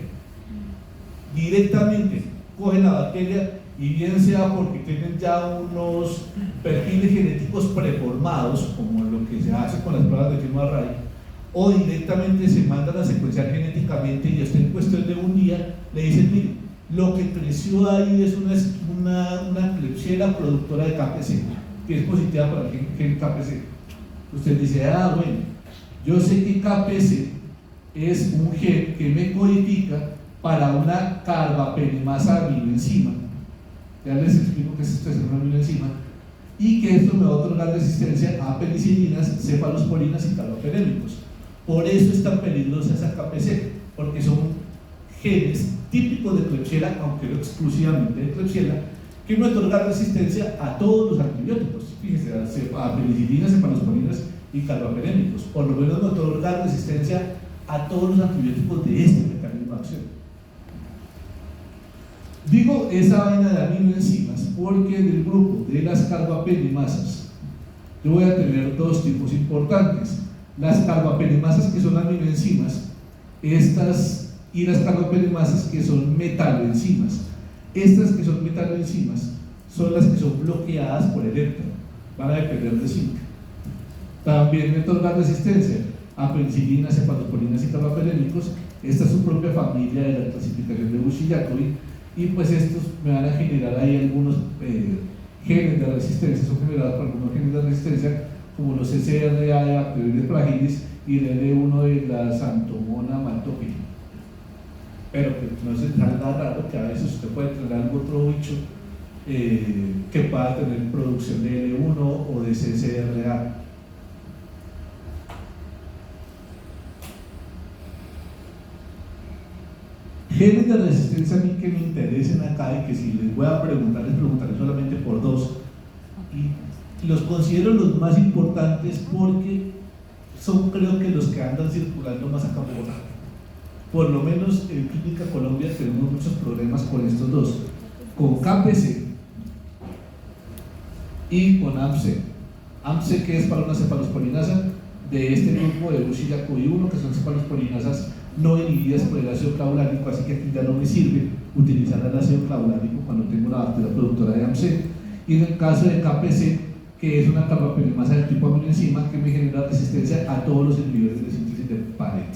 Directamente cogen la bacteria y bien sea porque tienen ya unos perfiles genéticos preformados, como lo que se hace con las pruebas de FilmArray, o directamente se mandan a secuenciar genéticamente y esto en cuestión de un día le dicen, mire, lo que creció ahí es una Klebsiella productora de KPC, que es positiva para el gen KPC. Usted dice, ah, bueno, yo sé que KPC es un gen que me codifica para una carbapenemasa aminoenzima. Ya les explico qué es esto de ser una aminoenzima, y que esto me va a otorgar resistencia a penicilinas, cefalosporinas y carbapenémicos. Por eso es tan peligrosa esa KPC, porque son genes típicos de Klebsiella, aunque no exclusivamente de Klebsiella, que me otorgan resistencia a todos los antibióticos. Fíjense, a penicilinas, cefalosporinas y carbapenémicos. Por lo menos me otorgan resistencia a todos los antibióticos de este mecanismo de acción. Digo esa vaina de aminoenzimas porque del grupo de las carbapenemasas yo voy a tener dos tipos importantes: las carbapenemasas que son aminoenzimas, estas, y las carbapenemasas que son metaloenzimas. Estas que son metaloenzimas son las que son bloqueadas por electro, van a depender de zinc. También me otorga resistencia a penicilinas, cefalosporinas y carbapenémicos. Esta es su propia familia de la clasificación de Bush-Jacobi. Y pues estos me van a generar ahí algunos genes de resistencia, son generados por algunos genes de resistencia, como los SRA de Bacteroides fragilis y el L1 de la Xanthomona maltophilia. Pero que no se salga raro que a veces usted puede tener algún otro bicho que pueda tener producción de L1 o de CCRA. Genes de resistencia a mí que me interesen acá y que si les voy a preguntar, les preguntaré solamente por dos, y los considero los más importantes porque son, creo que, los que andan circulando más acá en Bogotá. Por lo menos en Clínica Colombia tenemos muchos problemas con estos dos, con KPC y con AMC. AMC, que es para una cefalosporinasa de este grupo de Bush-Jacobi 1, que son cefalosporinasas no inhibidas por el ácido clavulánico, así que aquí ya no me sirve utilizar el ácido clavulánico cuando tengo una bacteria productora de AMC. Y en el caso de KPC, que es una carbapenemasa del tipo aminoenzima que me genera resistencia a todos los inhibidores de síntesis de Paret.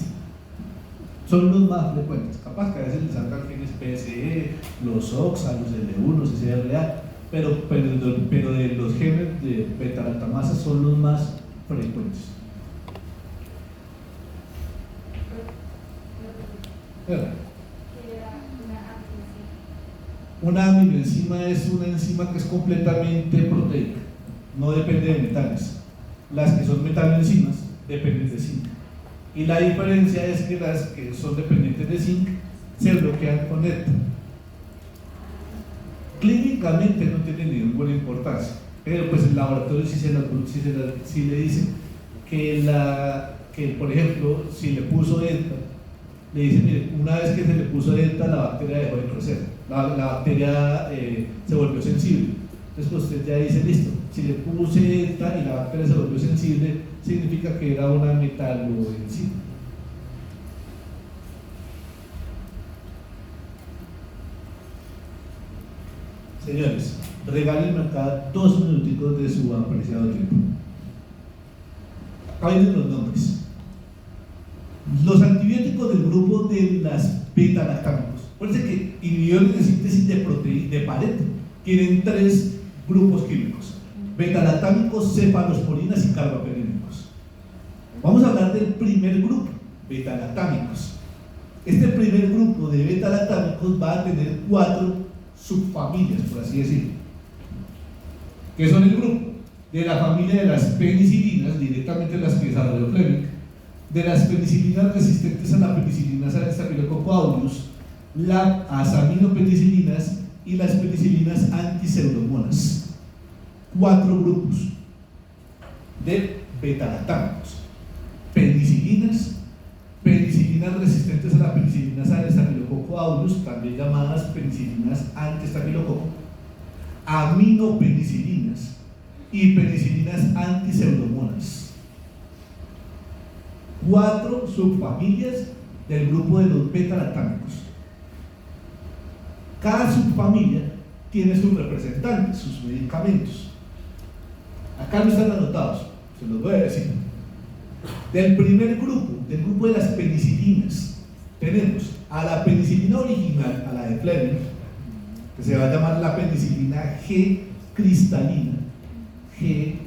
Son los más frecuentes, capaz que a veces les salgan genes PSE, los OXA, los L1, los CCRA, pero de los genes de beta-lactamasa son los más frecuentes. Una aminoenzima es una enzima que es completamente proteica, no depende de metales. Las que son metaloenzimas dependen de zinc. Y la diferencia es que las que son dependientes de zinc se bloquean con ETA. Clínicamente no tiene ninguna importancia, pero pues el laboratorio sí le dice que por ejemplo, si le puso ETA, le dice, mire, una vez que se le puso ETA, la bacteria dejó de crecer, la bacteria se volvió sensible. Entonces pues usted ya dice, listo, si le puse ETA y la bacteria se volvió sensible, significa que era una metaloenzima. Señores, regálenme acá 2 minuticos de su apreciado tiempo. Acá vienen los nombres. Los antibióticos del grupo de las beta-lactámicos. Acuérdense que inhibidores de síntesis de Paret tienen 3 grupos químicos: beta-lactámicos, cefalosporinas y carbapenémicos. Vamos a hablar del primer grupo, beta-lactámicos. Este primer grupo de beta-lactámicos va a tener 4 subfamilias, por así decirlo, que son el grupo de la familia de las penicilinas, directamente las que desarrolló Fleming, de las penicilinas resistentes a la penicilina Staphylococcus aureus, las aminopenicilinas y las penicilinas antiseudomonas. 4 grupos de beta-lactámicos: penicilinas penicilinas resistentes a la penicilina A del Staphylococcus aureus, también llamadas penicilinas anti-estafilococo, aminopenicilinas y penicilinas antiseudomonas. 4 subfamilias del grupo de los beta-lactámicos. Cada subfamilia tiene sus representantes, sus medicamentos. Acá no están anotados, se los voy a decir. Del primer grupo, del grupo de las penicilinas, tenemos a la penicilina original, a la de Fleming, que se va a llamar la penicilina G cristalina, que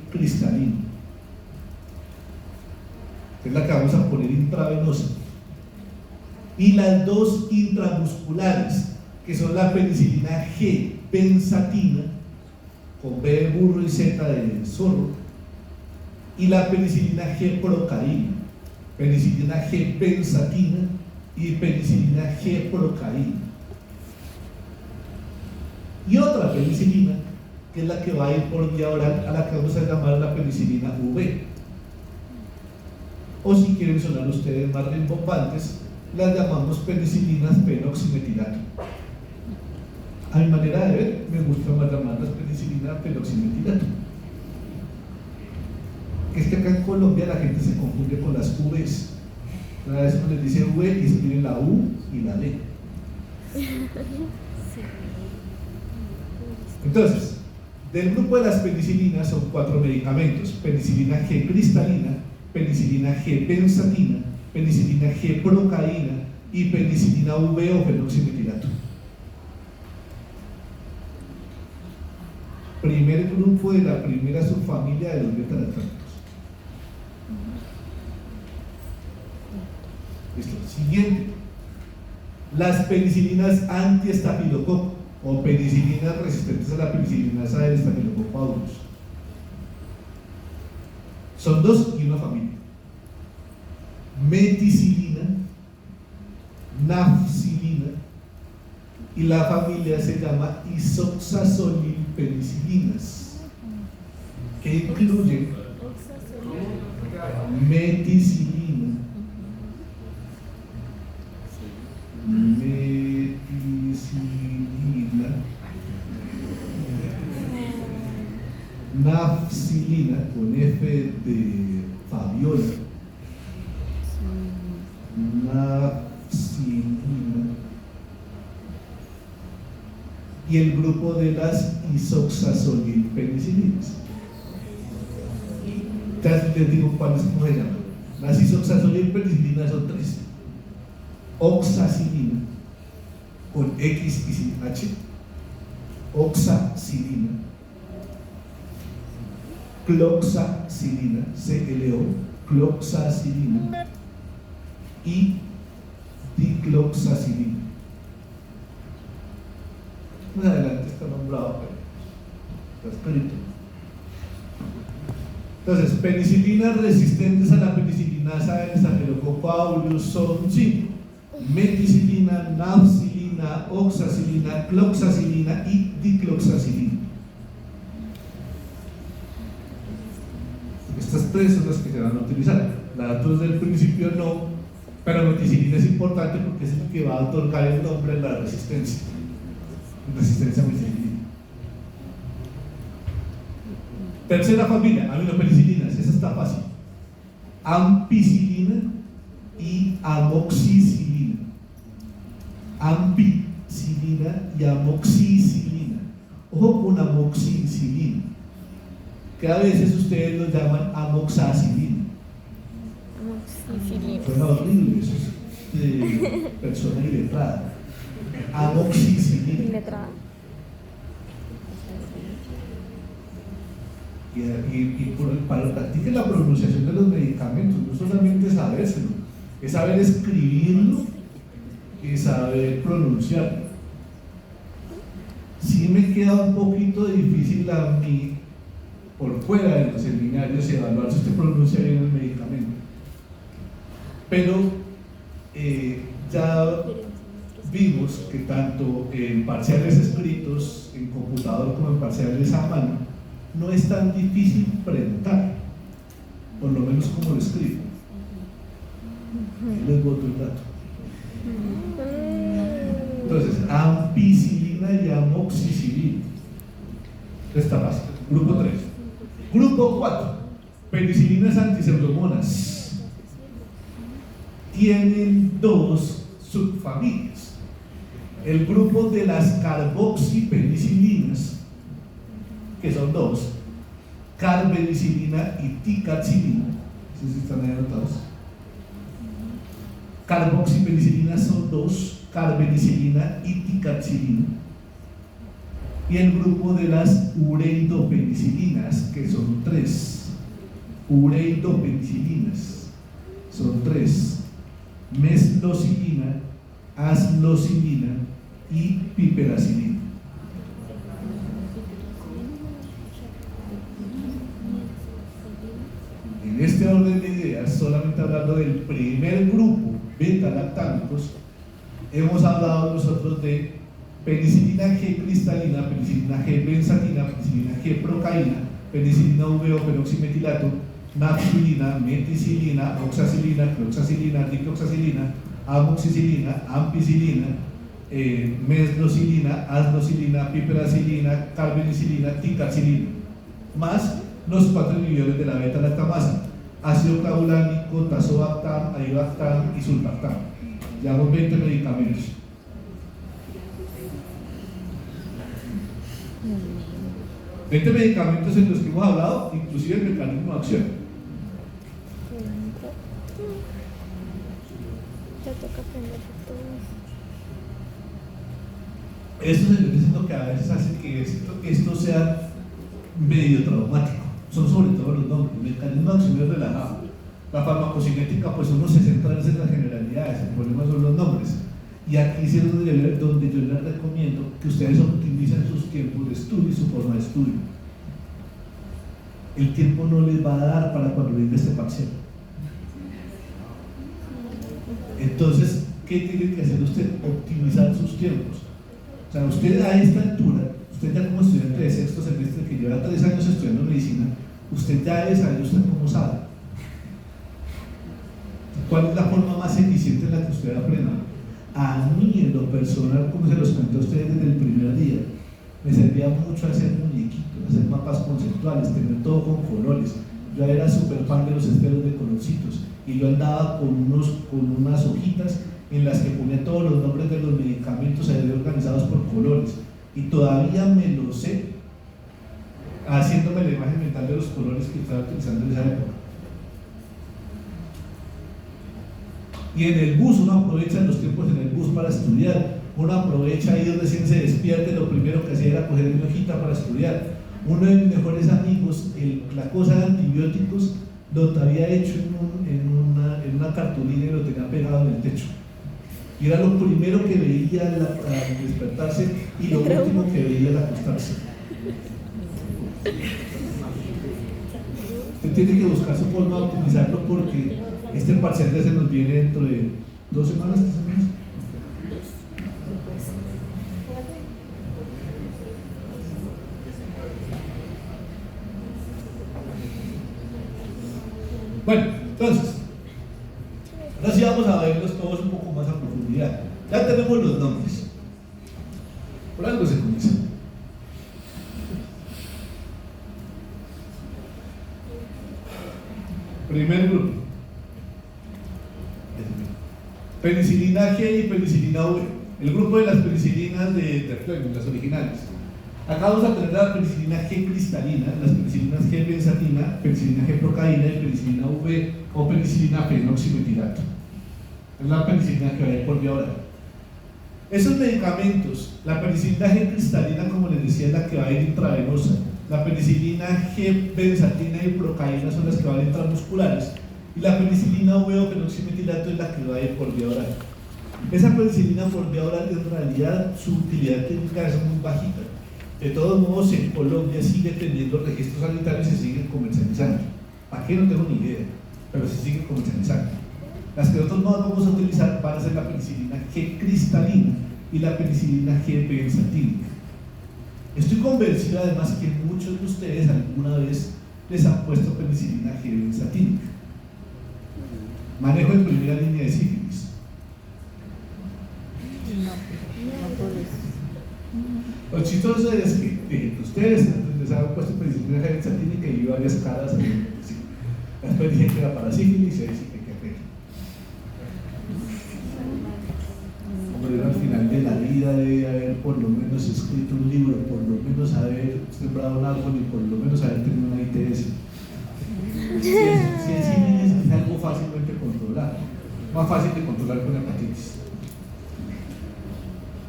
es la que vamos a poner intravenosa, y las 2 intramusculares, que son la penicilina G benzatina, con B de burro y Z de zorro, y la penicilina G procaína, penicilina G benzatina y penicilina G procaína. Y otra penicilina, que es la que va a ir por vía oral, a la que vamos a llamar la penicilina V. O si quieren sonar ustedes más rimbombantes, las llamamos penicilinas phenoximetilato. A mi manera de ver, me gusta más llamarlas penicilina phenoximetilato. Es que acá en Colombia la gente se confunde con las V's. Una vez uno les dice V y se tienen la U y la D. Entonces, del grupo de las penicilinas son 4 medicamentos: penicilina G cristalina, penicilina G benzatina, penicilina G procaína y penicilina V o fenoximetilato. Primer grupo de la primera subfamilia de los beta-lactámicos. Listo. Siguiente, las penicilinas anti-estafilococo o penicilinas resistentes a la penicilina A del Staphylococcus aureus. Son 2 y una familia: meticilina, nafcilina, y la familia se llama isoxazolilpenicilinas, que incluyen meticilina, nafcilina con F de Fabiola, nafcilina, y el grupo de las isoxazolilpenicilinas. Ya les digo cuáles se llaman. Las isoxazolilpenicilinas son 3: oxacilina con X y sin H, oxacilina, cloxacilina, CLO, cloxacilina, y dicloxacilina. Más adelante está nombrado, pero está escrito. Entonces, penicilinas resistentes a la penicilina A del Staphylococcus aureus son 5: meticilina, nafcilina, oxacilina, cloxacilina y dicloxacilina. Estas 3 son las que se van a utilizar. Las 2 del principio no, pero meticilina es importante porque es el que va a otorgar el nombre a la resistencia a meticilina. Tercera familia, aminopenicilinas, esa está fácil: ampicilina y amoxicilina. Ampicilina y amoxicilina. Ojo con amoxicilina, que a veces ustedes lo llaman amoxacilina. Suena horrible, eso es de persona iletrada. Amoxicilina. Para practicar la pronunciación de los medicamentos, no solamente sabérselo, es saber escribirlo y saber pronunciarlo. Sí me queda un poquito difícil a mí, por fuera de los seminarios, evaluar si usted pronuncia bien el medicamento, pero ya vimos que tanto en parciales escritos en computador como en parciales a mano no es tan difícil preguntar, por lo menos como lo escribo. Ahí les boto el dato. Entonces, ampicilina y amoxicilina. Está fácil. Grupo 3. Grupo 4. Penicilinas antiseudomonas. Tienen dos subfamilias. El grupo de las carboxipenicilinas, que son dos, carbenicilina y ticaxilina. ¿Sí están ahí anotados? Carboxipenicilinas son dos, carbenicilina y ticaxilina. Y el grupo de las ureidopenicilinas, que son tres. Ureidopenicilinas son tres: meslocilina, aslocilina y piperacilina. En este orden de ideas, solamente hablando del primer grupo, beta-lactámicos, hemos hablado nosotros de penicilina G cristalina, penicilina G benzatina, penicilina G procaína, penicilina V o peroximetilato, nafcilina, meticilina, oxacilina, cloxacilina, dicloxacilina, amoxicilina, ampicilina, meslocilina, aslocilina, piperacilina, carbenicilina, ticaxilina, más los 4 inhibidores de la beta-lactamasa: ácido clavulánico, tazobactam, avibactam y sulbactam. Llevamos 20 medicamentos. ¿20 medicamentos en los que hemos hablado, inclusive el mecanismo de acción? Te toca aprender todo. Esto es lo que a veces hace que esto sea medio traumático. Son sobre todo los nombres. El mecanismo de acción es relajado. La farmacocinética, pues uno se centra en las generalidades, el problema son los nombres. Y aquí sí es donde yo les recomiendo que ustedes optimicen sus tiempos de estudio y su forma de estudio. El tiempo no les va a dar para cuando venga este parcial. Entonces, ¿qué tiene que hacer usted? Optimizar sus tiempos. O sea, usted a esta altura, usted ya como estudiante de sexto semestre que lleva 3 años estudiando medicina, usted ya debe saber usted cómo sabe. ¿Cuál es la forma más eficiente en la que usted aprenda? A mí, en lo personal, como se los comenté a ustedes desde el primer día, me servía mucho hacer muñequitos, hacer mapas conceptuales, tener todo con colores. Yo era súper fan de los esferos de colorcitos y yo andaba con unas hojitas en las que ponía todos los nombres de los medicamentos ahí organizados por colores, y todavía me lo sé, haciéndome la imagen mental de los colores que estaba utilizando en esa época. Y en el bus, uno aprovecha los tiempos en el bus para estudiar, uno aprovecha ahí recién se despierte, lo primero que hacía era coger mi hojita para estudiar. Uno de mis mejores amigos, la cosa de antibióticos, lo había hecho en una cartulina y lo tenía pegado en el techo. Y era lo primero que veía al despertarse y lo último que veía al acostarse. Usted tiene que buscar su forma de optimizarlo porque este parcial ya se nos viene dentro de 2 semanas, 3 semanas. Bueno, entonces, ahora sí vamos a verlos todos un poco más a profundidad. Ya tenemos los nombres. Por algo se comienza. Primer grupo: penicilina G y penicilina V. El grupo de las penicilinas de Fleming, las originales. Acá vamos a tener la penicilina G cristalina, las penicilinas G benzatina, penicilina G procaína y penicilina V o penicilina fenoximetilato. Es la penicilina que va a ir por vía oral. Esos medicamentos, la penicilina G cristalina, como les decía, es la que va a ir intravenosa. La penicilina G benzatina y procaína son las que van a ir intramusculares. Y la penicilina V o fenoximetilato es la que va a ir por vía oral. Esa penicilina por vía oral, en realidad, su utilidad clínica es muy bajita. De todos modos, en Colombia sigue teniendo registros sanitarios y se siguen comercializando. ¿Para qué? No tengo ni idea, pero se siguen comercializando. Las que nosotros más vamos a utilizar van a ser la penicilina G cristalina y la penicilina G benzatínica. Estoy convencido además que muchos de ustedes alguna vez les han puesto penicilina G benzatínica. Manejo en primera línea de sífilis. Lo chistoso es que ustedes les han puesto penicilina genexatínica y varias caras. Después dije que era para sífilis y ahí sí que qué. Hombre, al final de la vida debe haber por lo menos escrito un libro, por lo menos haber sembrado un árbol y por lo menos haber tenido una ITS. Si el sífilis es algo fácilmente controlado, más fácil de controlar con hepatitis.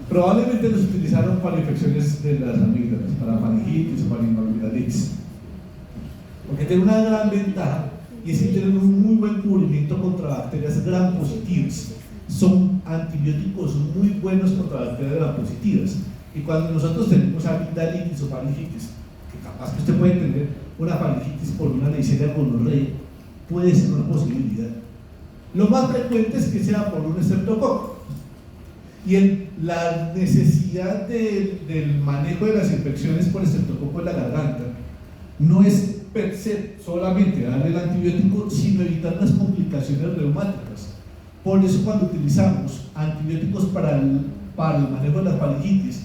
Probablemente los utilizaron para infecciones de las amígdalas, para faringitis o para invalidolitis. Porque tiene una gran ventaja y es que tienen un muy buen cubrimiento contra bacterias gram positivas. Son antibióticos muy buenos contra bacterias gram positivas. Y cuando nosotros tenemos amigdalitis o faringitis, que capaz que usted puede tener una faringitis por una Neisseria gonorrhoeae, puede ser una posibilidad. Lo más frecuente es que sea por un estreptococo. Y la necesidad del manejo de las infecciones por estreptococo en la garganta no es per se solamente darle el antibiótico, sino evitar las complicaciones reumáticas. Por eso cuando utilizamos antibióticos para el manejo de las faringitis,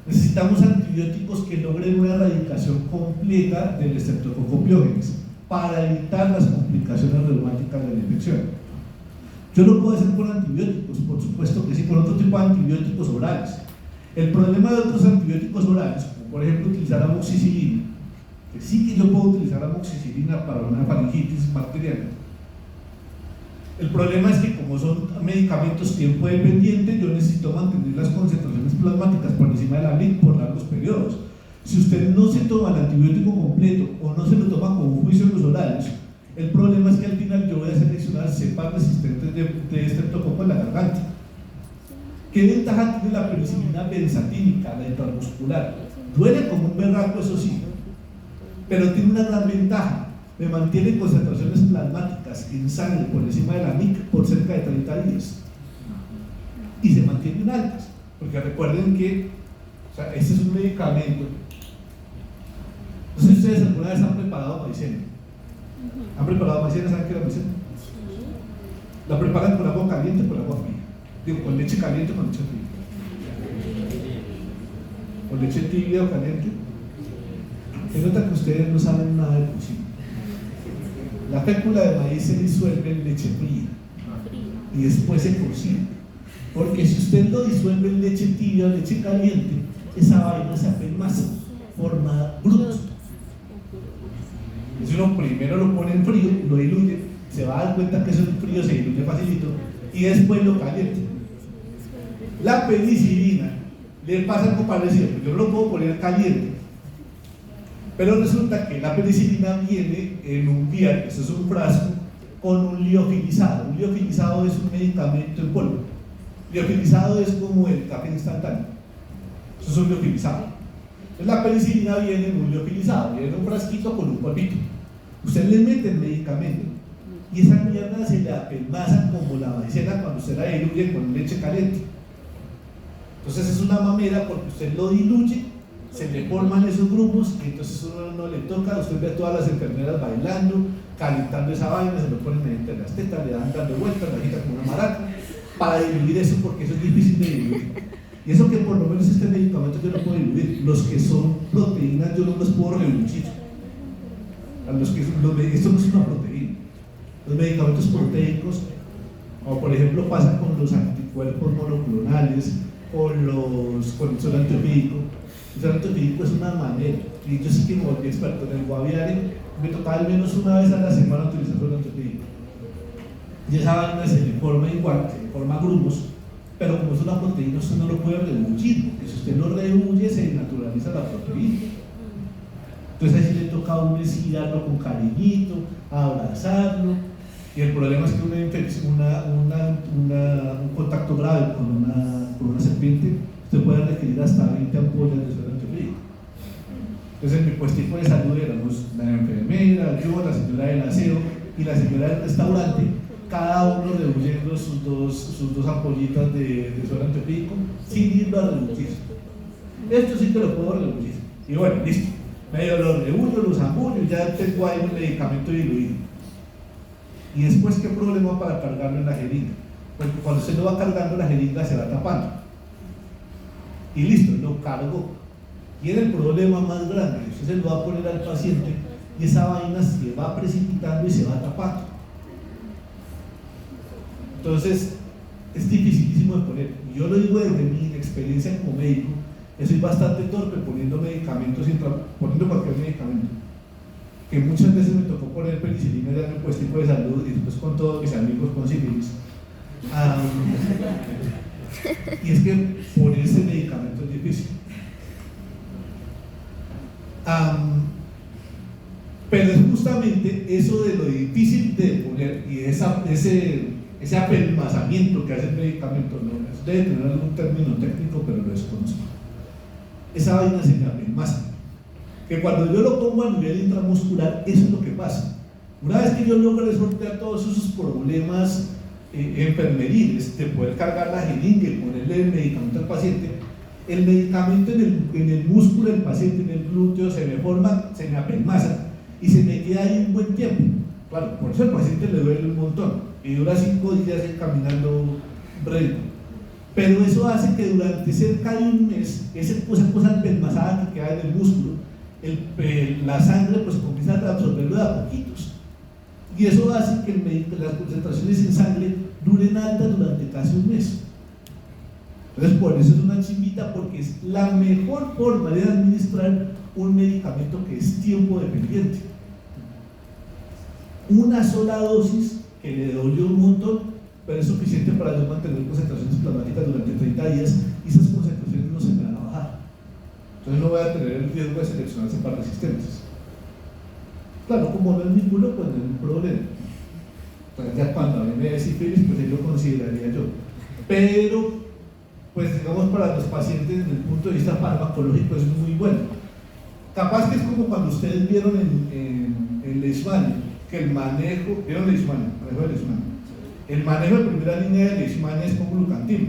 necesitamos antibióticos que logren una erradicación completa del Streptococcus pyogenes para evitar las complicaciones reumáticas de la infección. Yo lo puedo hacer con antibióticos, por supuesto que sí, con otro tipo de antibióticos orales. El problema de otros antibióticos orales, como por ejemplo utilizar amoxicilina, que sí que yo puedo utilizar amoxicilina para una faringitis bacteriana. El problema es que como son medicamentos tiempo dependiente, yo necesito mantener las concentraciones plasmáticas por encima de la MIC por largos periodos. Si usted no se toma el antibiótico completo o no se lo toma con un juicio en los orales, el problema es que al final yo voy a seleccionar cepas resistentes de estreptococo en la garganta. ¿Qué ventaja tiene la penicilina benzatínica, la intramuscular? Duele como un berraco, eso sí, pero tiene una gran ventaja: me mantiene concentraciones plasmáticas en sangre por encima de la MIC por cerca de 30 días y se mantienen altas, porque recuerden que este es un medicamento. No sé si ustedes alguna vez han preparado maicena. ¿Han preparado maicena? ¿Saben qué es la maicena? La preparan con agua caliente o con agua fría. Digo, con leche caliente o con leche fría. Con leche tibia o caliente. Se nota que ustedes no saben nada de cocina. La fécula de maíz se disuelve en leche fría y después se cocina. Porque si usted lo disuelve en leche tibia o leche caliente, esa vaina se hace masa, forma bruto. Entonces uno primero lo pone en frío, lo diluye, se va a dar cuenta que eso en frío se diluye facilito y después lo calienta. La penicilina le pasa algo parecido, yo lo puedo poner caliente, pero resulta que la penicilina viene en un vial, eso es un frasco, con un liofilizado. Un liofilizado es un medicamento en polvo. Liofilizado es como el café instantáneo, eso es un liofilizado. Entonces la penicilina viene en un liofilizado, viene en un frasquito con un polvito. Usted le mete el medicamento y esa mierda se le apelmaza como la maicena cuando usted la diluye con leche caliente. Entonces es una mamera porque usted lo diluye, se le forman esos grupos y entonces uno no le toca. Usted ve a todas las enfermeras bailando, calentando esa vaina, se lo ponen entre las tetas, le dan dando vueltas, la agita como una maraca para diluir eso, porque eso es difícil de diluir. Y eso que por lo menos este medicamento yo no puedo diluir. Los que son proteínas yo no los puedo reducir. Esto no es una proteína. Los medicamentos proteicos, como por ejemplo pasa con los anticuerpos monoclonales, con el suelo antiofídico. El suelo antiofídico es una manera, y yo sí que me volví experto en el guaviare, me tocaba al menos una vez a la semana utilizar suelo antiofídico. Y esa vaina se le forma igual, se le forma grumos, pero como es una proteína usted no lo puede reducir, porque si usted lo reduce se naturaliza la proteína. Entonces ahí sí le toca a uno estirarlo con cariñito, abrazarlo, y el problema es que una infección, un contacto grave con una serpiente, usted puede requerir hasta 20 ampollas de suero antiofídico. Entonces en mi puestico de salud éramos la enfermera, yo, la señora del aseo y la señora del restaurante, cada uno rehuyendo sus dos ampollitas de suero antiofídico sin irlo a reducir. Esto sí que lo puedo reducir. Y bueno, listo. Medio los rehuyo, los ambullo, ya tengo ahí un medicamento diluido. Y después, ¿qué problema para cargarlo en la jeringa? Porque cuando usted lo va cargando, la jeringa se va tapando. Y listo, lo cargó. Tiene el problema más grande, usted se lo va a poner al paciente y esa vaina se va precipitando y se va tapando. Entonces, es dificilísimo de poner. Yo lo digo desde mi experiencia como médico, que soy bastante torpe poniendo medicamentos, poniendo cualquier medicamento. Que muchas veces me tocó poner penicilina ya en el puestico de salud y después con todos mis amigos con sífilis. Y es que ponerse medicamento es difícil. Pero es justamente eso de lo difícil de poner y ese apelmazamiento que hace el medicamento, no debe tener algún término técnico, pero lo desconozco. Esa vaina se me apelmaza. Que cuando yo lo pongo a nivel intramuscular, eso es lo que pasa. Una vez que yo logro sortear todos esos problemas enfermeriles, de poder cargar la jeringa y ponerle el medicamento al paciente, el medicamento en el músculo del paciente, en el glúteo, se me forma, se me apelmaza y se me queda ahí un buen tiempo. Claro, por eso al paciente le duele un montón y dura 5 días caminando recto. Pero eso hace que durante cerca de un mes, esa cosa apelmazada que queda en el músculo, la sangre pues comienza a absorberlo de a poquitos. Y eso hace que las concentraciones en sangre duren altas durante casi un mes. Entonces, por eso es una chimbita, porque es la mejor forma de administrar un medicamento que es tiempo dependiente. Una sola dosis que le dolió un montón, pero es suficiente para yo mantener concentraciones plasmáticas durante 30 días y esas concentraciones no se me van a bajar. Entonces no voy a tener el riesgo de seleccionarse para resistencias. Claro, como no es ninguno, pues no hay ningún problema. Entonces ya cuando a mí me da sífilis, pues ahí lo consideraría yo. Pero, pues digamos, para los pacientes desde el punto de vista farmacológico es muy bueno. Capaz que es como cuando ustedes vieron en Leishmania, que el manejo, ¿vieron Leishmania? El manejo de primera línea de Leishmania es con glucantime,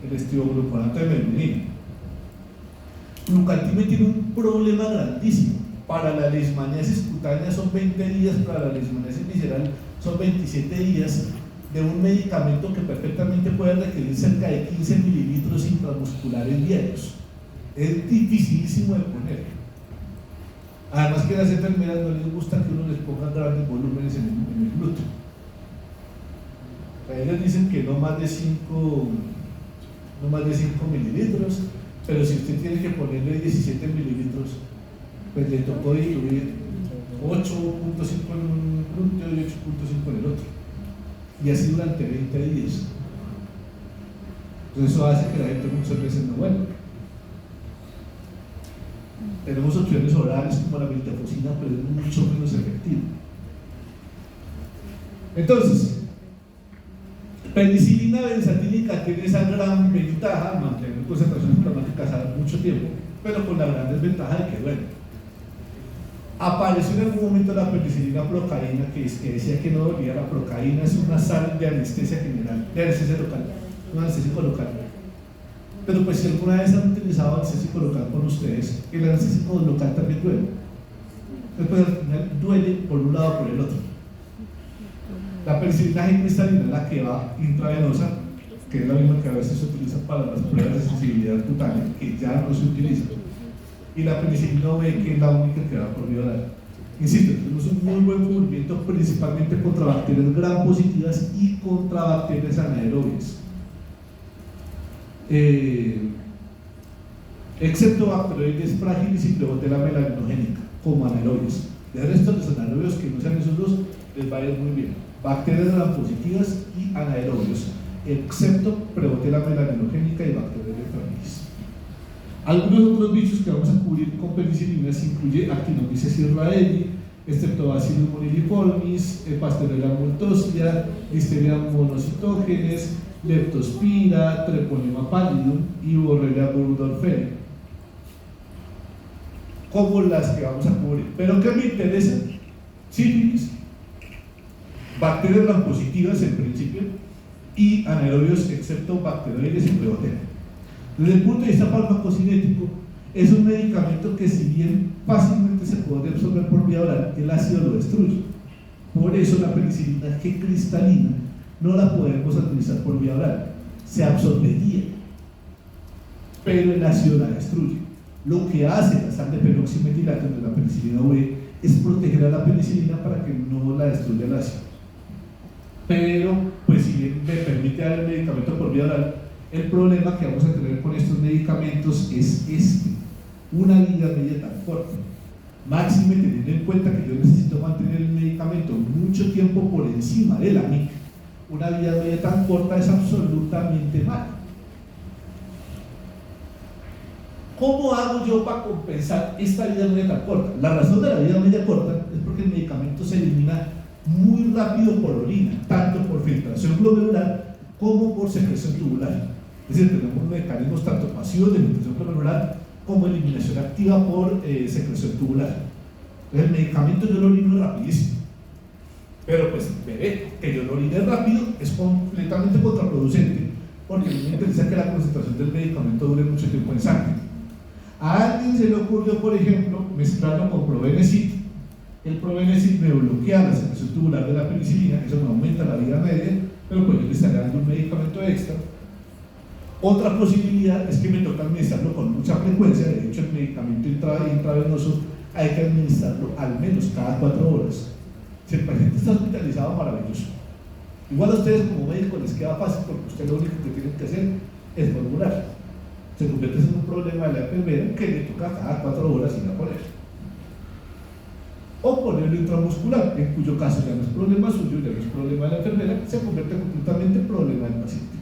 el estiogluconato de meldonina. Glucantime tiene un problema grandísimo. Para la leishmaniasis cutánea son 20 días, para la leishmaniasis visceral son 27 días de un medicamento que perfectamente puede requerir cerca de 15 mililitros intramusculares diarios. Es dificilísimo de poner. Además que a las enfermeras no les gusta que uno les ponga grandes volúmenes en el glúteo. Ellos dicen que no más de 5 mililitros, pero si usted tiene que ponerle 17 mililitros, pues le tocó diluir 8.5 en un glúteo y 8.5 en el otro. Y así durante 20 días. Entonces eso hace que la gente muchas veces no vuelva. Tenemos opciones orales como la miltefosina, pero es mucho menos efectiva. Entonces, penicilina benzatínica tiene esa gran ventaja, mantener concentraciones plasmáticas a mucho tiempo, pero con la gran desventaja de que duele. Apareció en algún momento la penicilina procaína, que decía que no dolía. La procaína es una sal de anestesia general, de anestesia local, un anestésico local. Pero pues si alguna vez han utilizado anestésico local con ustedes, el anestésico local también duele. Entonces pues al final duele por un lado o por el otro. La penicilina G cristalina es la que va intravenosa, que es la misma que a veces se utiliza para las pruebas de sensibilidad cutánea, que ya no se utiliza. Y la penicilina B, que es la única que va por vía oral. Insisto, tenemos un muy buen cubrimiento principalmente contra bacterias gram positivas y contra bacterias anaerobias. Excepto bacteroides frágiles y plebotela melanogénica, como anaerobias. De resto, los anaerobios que no sean esos dos, les va a ir muy bien. Bacterias gram positivas y anaerobios, excepto plebotela melanogénica y bacteroides frágiles. Algunos otros bichos que vamos a cubrir con penicilinas incluye Actinomyces israeli, Streptobacillus moniliformis, Pasteurella multocida, Listeria monocytogenes, Leptospira, Treponema pallidum y Borrelia burgdorferi, como las que vamos a cubrir. Pero ¿qué me interesa? Sífilis, bacterias gram positivas en principio y anaerobios excepto bacteroides y plebotela. Desde el punto de vista farmacocinético, es un medicamento que, si bien fácilmente se puede absorber por vía oral, el ácido lo destruye. Por eso la penicilina G cristalina no la podemos administrar por vía oral, se absorbería, pero el ácido la destruye. Lo que hace la sal de peroximetilato de la penicilina V es proteger a la penicilina para que no la destruya el ácido. Pero, pues si bien me permite dar el medicamento por vía oral, el problema que vamos a tener con estos medicamentos es una vida media tan corta. Máxime teniendo en cuenta que yo necesito mantener el medicamento mucho tiempo por encima de la MIC, una vida media tan corta es absolutamente mal. ¿Cómo hago yo para compensar esta vida media tan corta? La razón de la vida media corta es porque el medicamento se elimina muy rápido por orina, tanto por filtración glomerular como por secreción tubular. Es decir, tenemos mecanismos tanto pasivos de filtración glomerular como eliminación activa por secreción tubular. Entonces el medicamento yo lo orino rapidísimo, pero pues veré que yo lo orine rápido es completamente contraproducente, porque a mí me interesa que la concentración del medicamento dure mucho tiempo en sangre. A alguien se le ocurrió, por ejemplo, mezclarlo con Probenecid. El Probenecid me bloquea la secreción tubular de la penicilina, eso me aumenta la vida media, pero pues yo le estaré dando un medicamento extra. Otra posibilidad es que me toca administrarlo con mucha frecuencia. De hecho, el medicamento intravenoso hay que administrarlo al menos cada 4 horas. Si el paciente está hospitalizado, maravilloso. Igual a ustedes como médicos les queda fácil porque ustedes lo único que tienen que hacer es formular. Se convierte en un problema de la enfermera que le toca cada 4 horas ir a poner. O ponerlo intramuscular, en cuyo caso ya no es problema suyo, ya no es problema de la enfermera, se convierte completamente en problema del paciente.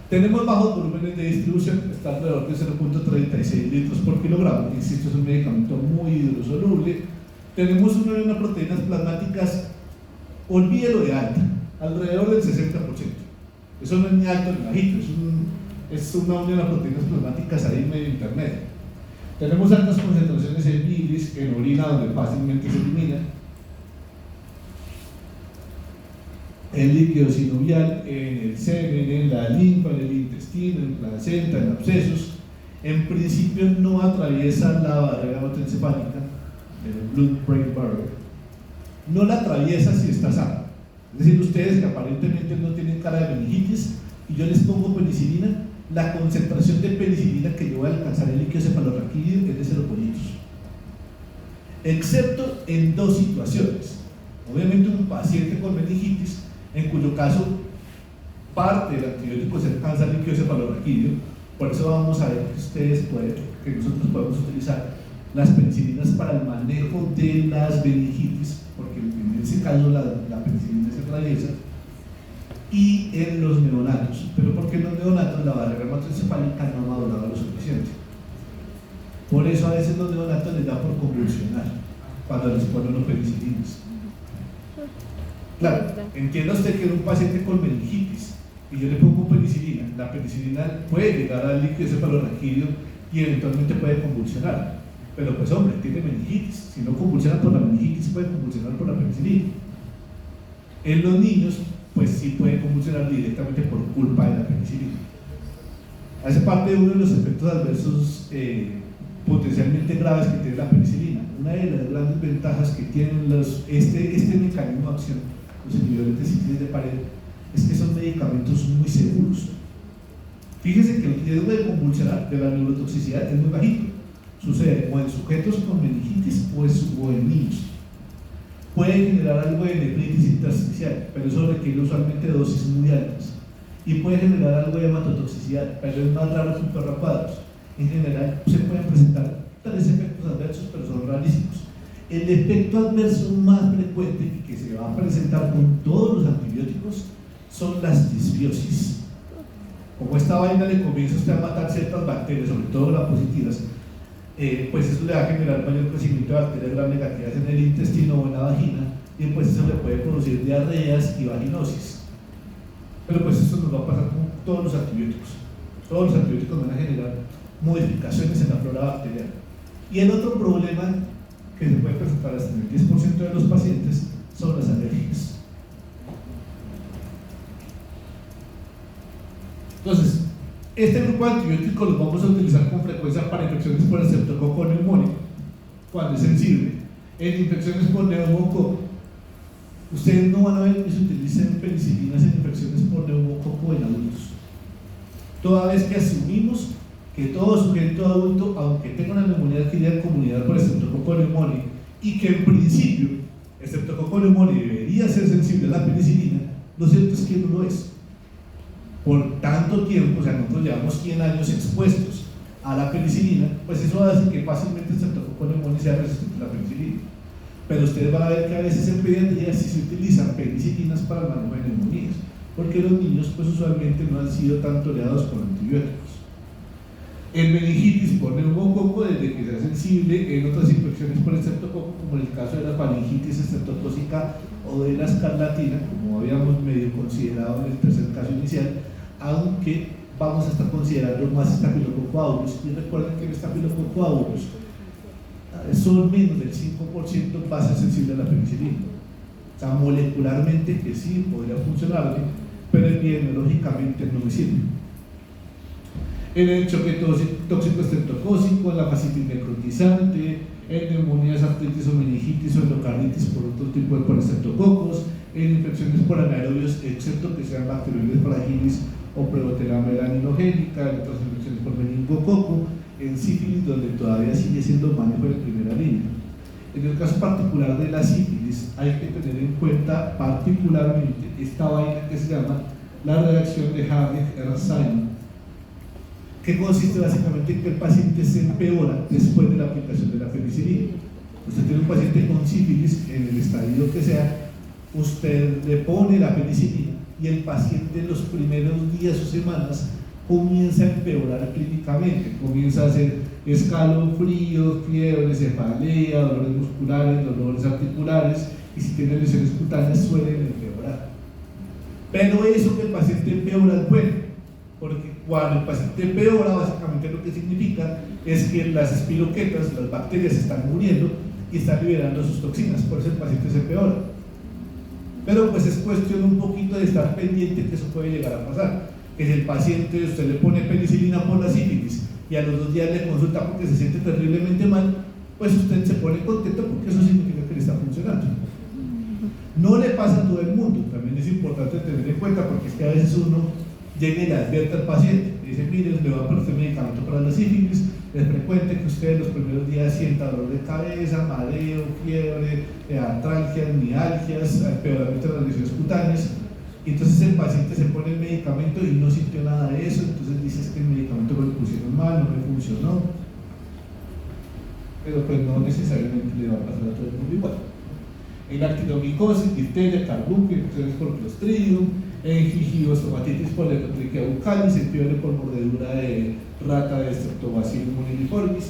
Tenemos bajos volúmenes de distribución, está alrededor de 0.36 litros por kilogramo, insisto, es un medicamento muy hidrosoluble. Tenemos unas proteínas plasmáticas, olvídelo de alta, alrededor del 60%. Eso no es ni alto ni bajito, es una unión de proteínas plasmáticas ahí medio intermedio. Tenemos altas concentraciones en bilis, en orina, donde fácilmente se elimina, en líquido sinovial, en el semen, en la linfa, en el intestino, en placenta, en abscesos. En principio no atraviesa la barrera hematoencefálica, el blood-brain barrier. No la atraviesa si está sano. Es decir, ustedes que aparentemente no tienen cara de meningitis y yo les pongo penicilina, la concentración de penicilina que yo voy a alcanzar en líquido cefalorraquídeo es de 0 politos. Excepto en 2 situaciones. Obviamente un paciente con meningitis, en cuyo caso parte del antibiótico se alcanza el líquido cefalorraquídeo. Por eso vamos a ver que nosotros podemos utilizar las penicilinas para el manejo de las meningitis, porque en ese caso la penicilina se atraviesa, y en los neonatos. Pero porque en los neonatos la barrera hematoencefálica no ha madurado lo suficiente. Por eso a veces los neonatos les da por convulsionar cuando les ponen los penicilinas. Claro, entienda usted que en un paciente con meningitis y yo le pongo penicilina, la penicilina puede llegar al líquido cefalorraquídeo y eventualmente puede convulsionar. Pero pues hombre, tiene meningitis, si no convulsiona por la meningitis puede convulsionar por la penicilina. En los niños pues sí puede convulsionar directamente por culpa de la penicilina. Hace parte de uno de los efectos adversos potencialmente graves que tiene la penicilina. Una de las grandes ventajas que tienen este mecanismo de acción, los inhibidores de síntesis de pared, es que son medicamentos muy seguros. Fíjense que el riesgo de convulsionar de la neurotoxicidad es muy bajito. Sucede o en sujetos con meningitis o en niños. Puede generar algo de nefritis intersticial, pero eso requiere usualmente dosis muy altas. Y puede generar algo de hematotoxicidad, pero es más raro que en perracuadros. En general se pueden presentar 3 efectos adversos, pero son rarísimos. El efecto adverso más frecuente y que se va a presentar con todos los antibióticos son las disbiosis. Como esta vaina le comienza a usted a matar ciertas bacterias, sobre todo las positivas, pues eso le va a generar mayor crecimiento de bacterias gram negativas en el intestino o en la vagina, y pues eso le puede producir diarreas y vaginosis. Pero pues eso nos va a pasar con todos los antibióticos. Todos los antibióticos van a generar modificaciones en la flora bacteriana. Y el otro problema que se puede presentar hasta en el 10% de los pacientes son las alergias. Entonces, Este grupo de antibióticos los vamos a utilizar con frecuencia para infecciones por estreptococo neumónico, cuando es sensible. En infecciones por neumococo, ustedes no van a ver que se utilicen penicilinas en infecciones por neumococo en adultos. Toda vez que asumimos que todo sujeto adulto, aunque tenga una neumonía adquirida en comunidad por estreptococo neumoniae, y que en principio estreptococo neumoniae debería ser sensible a la penicilina, lo cierto es que no lo es. Por tanto tiempo, o sea, nosotros llevamos 100 años expuestos a la penicilina, pues eso hace que fácilmente el estreptococo neumoniae sea resistente a la penicilina. Pero ustedes van a ver que a veces en pediatría sí se utilizan penicilinas para el manejo de neumonías, porque los niños pues usualmente no han sido tan toleados con antibióticos. En meningitis por neumococo, desde que sea sensible, en otras infecciones por estreptococo, como en el caso de la faringitis estreptocócica o de la escarlatina, como habíamos medio considerado en el tercer caso inicial, aunque vamos a estar considerando más Staphylococcus aureus, y recuerden que el Staphylococcus aureus son menos del 5% va a ser sensible a la penicilina. O sea, molecularmente que sí podría funcionarle, pero epidemiológicamente no me sirve. En el choque tóxico estreptocócico, en la fascitis necrotizante, en neumonías, artritis o meningitis o endocarditis por otro tipo de estreptococos, en infecciones por anaerobios, excepto que sean bacteroides fragilis o Prevotella melanogénica, en otras infecciones por meningococo, en sífilis, donde todavía sigue siendo manejo de primera línea. En el caso particular de la sífilis, hay que tener en cuenta particularmente esta vaina que se llama la reacción de Hardy-Simon, que consiste básicamente en que el paciente se empeora después de la aplicación de la penicilina. Usted tiene un paciente con sífilis, en el estadio que sea, usted le pone la penicilina y el paciente en los primeros días o semanas comienza a empeorar clínicamente, comienza a hacer escalofríos, fiebre, cefalea, dolores musculares, dolores articulares, y si tiene lesiones cutáneas suelen empeorar. Pero eso que el paciente empeora es bueno, porque cuando el paciente empeora, básicamente lo que significa es que las espiroquetas, las bacterias, están muriendo y están liberando sus toxinas, por eso el paciente se empeora. Pero pues es cuestión un poquito de estar pendiente que eso puede llegar a pasar. Que si el paciente, usted le pone penicilina por la sífilis y a los 2 días le consulta porque se siente terriblemente mal, pues usted se pone contento porque eso significa que le está funcionando. No le pasa a todo el mundo, también es importante tener en cuenta, porque es que a veces uno llega y le advierte al paciente, le dice: mire, le va a poner usted medicamento para la sífilis, es frecuente que usted en los primeros días sienta dolor de cabeza, mareo, fiebre, artralgias, mialgias, empeoramiento de las lesiones cutáneas. Y entonces el paciente se pone el medicamento y no sintió nada de eso, entonces dices que el medicamento lo pusieron mal, no me funcionó. Pero pues no necesariamente le va a pasar a todo el mundo igual. En actinomicosis, difteria, carbuncle, infecciones por Clostridium, en gingiviostomatitis por Letotrichia buccalis, en fiebre por mordedura de rata de Streptobacillus moniliformis,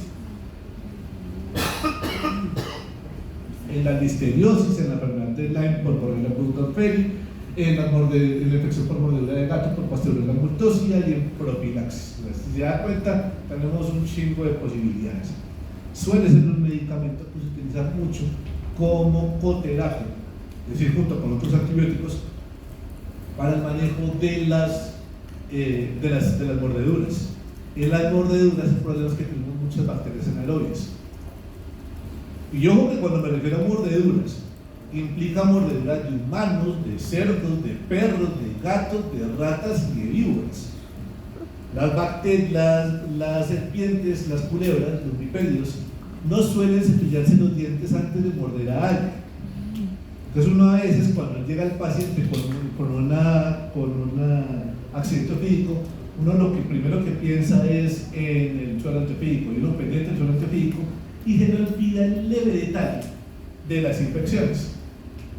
en la listeriosis, en la enfermedad de Lyme por Borrelia burgdorferi, en la infección por mordedura de gato por Pasteurella multosia y en profilaxis. Si se da cuenta, tenemos un chingo de posibilidades. Suele ser un medicamento que se utiliza mucho como coterapia, es decir, junto con otros antibióticos, para el manejo de las mordeduras. En las mordeduras, el problema es que tenemos muchas bacterias anaerobias. Y ojo que cuando me refiero a mordeduras, implica mordeduras de humanos, de cerdos, de perros, de gatos, de ratas y de víboras. Las bacterias, las serpientes, las culebras, los bipedios, no suelen cepillarse los dientes antes de morder a alguien. Entonces uno a veces, cuando llega el paciente con un accidente ofídico, uno lo que primero que piensa es en el suelo anteofídico, y uno pendiente del suelo anteofídico y se le olvida el leve detalle de las infecciones.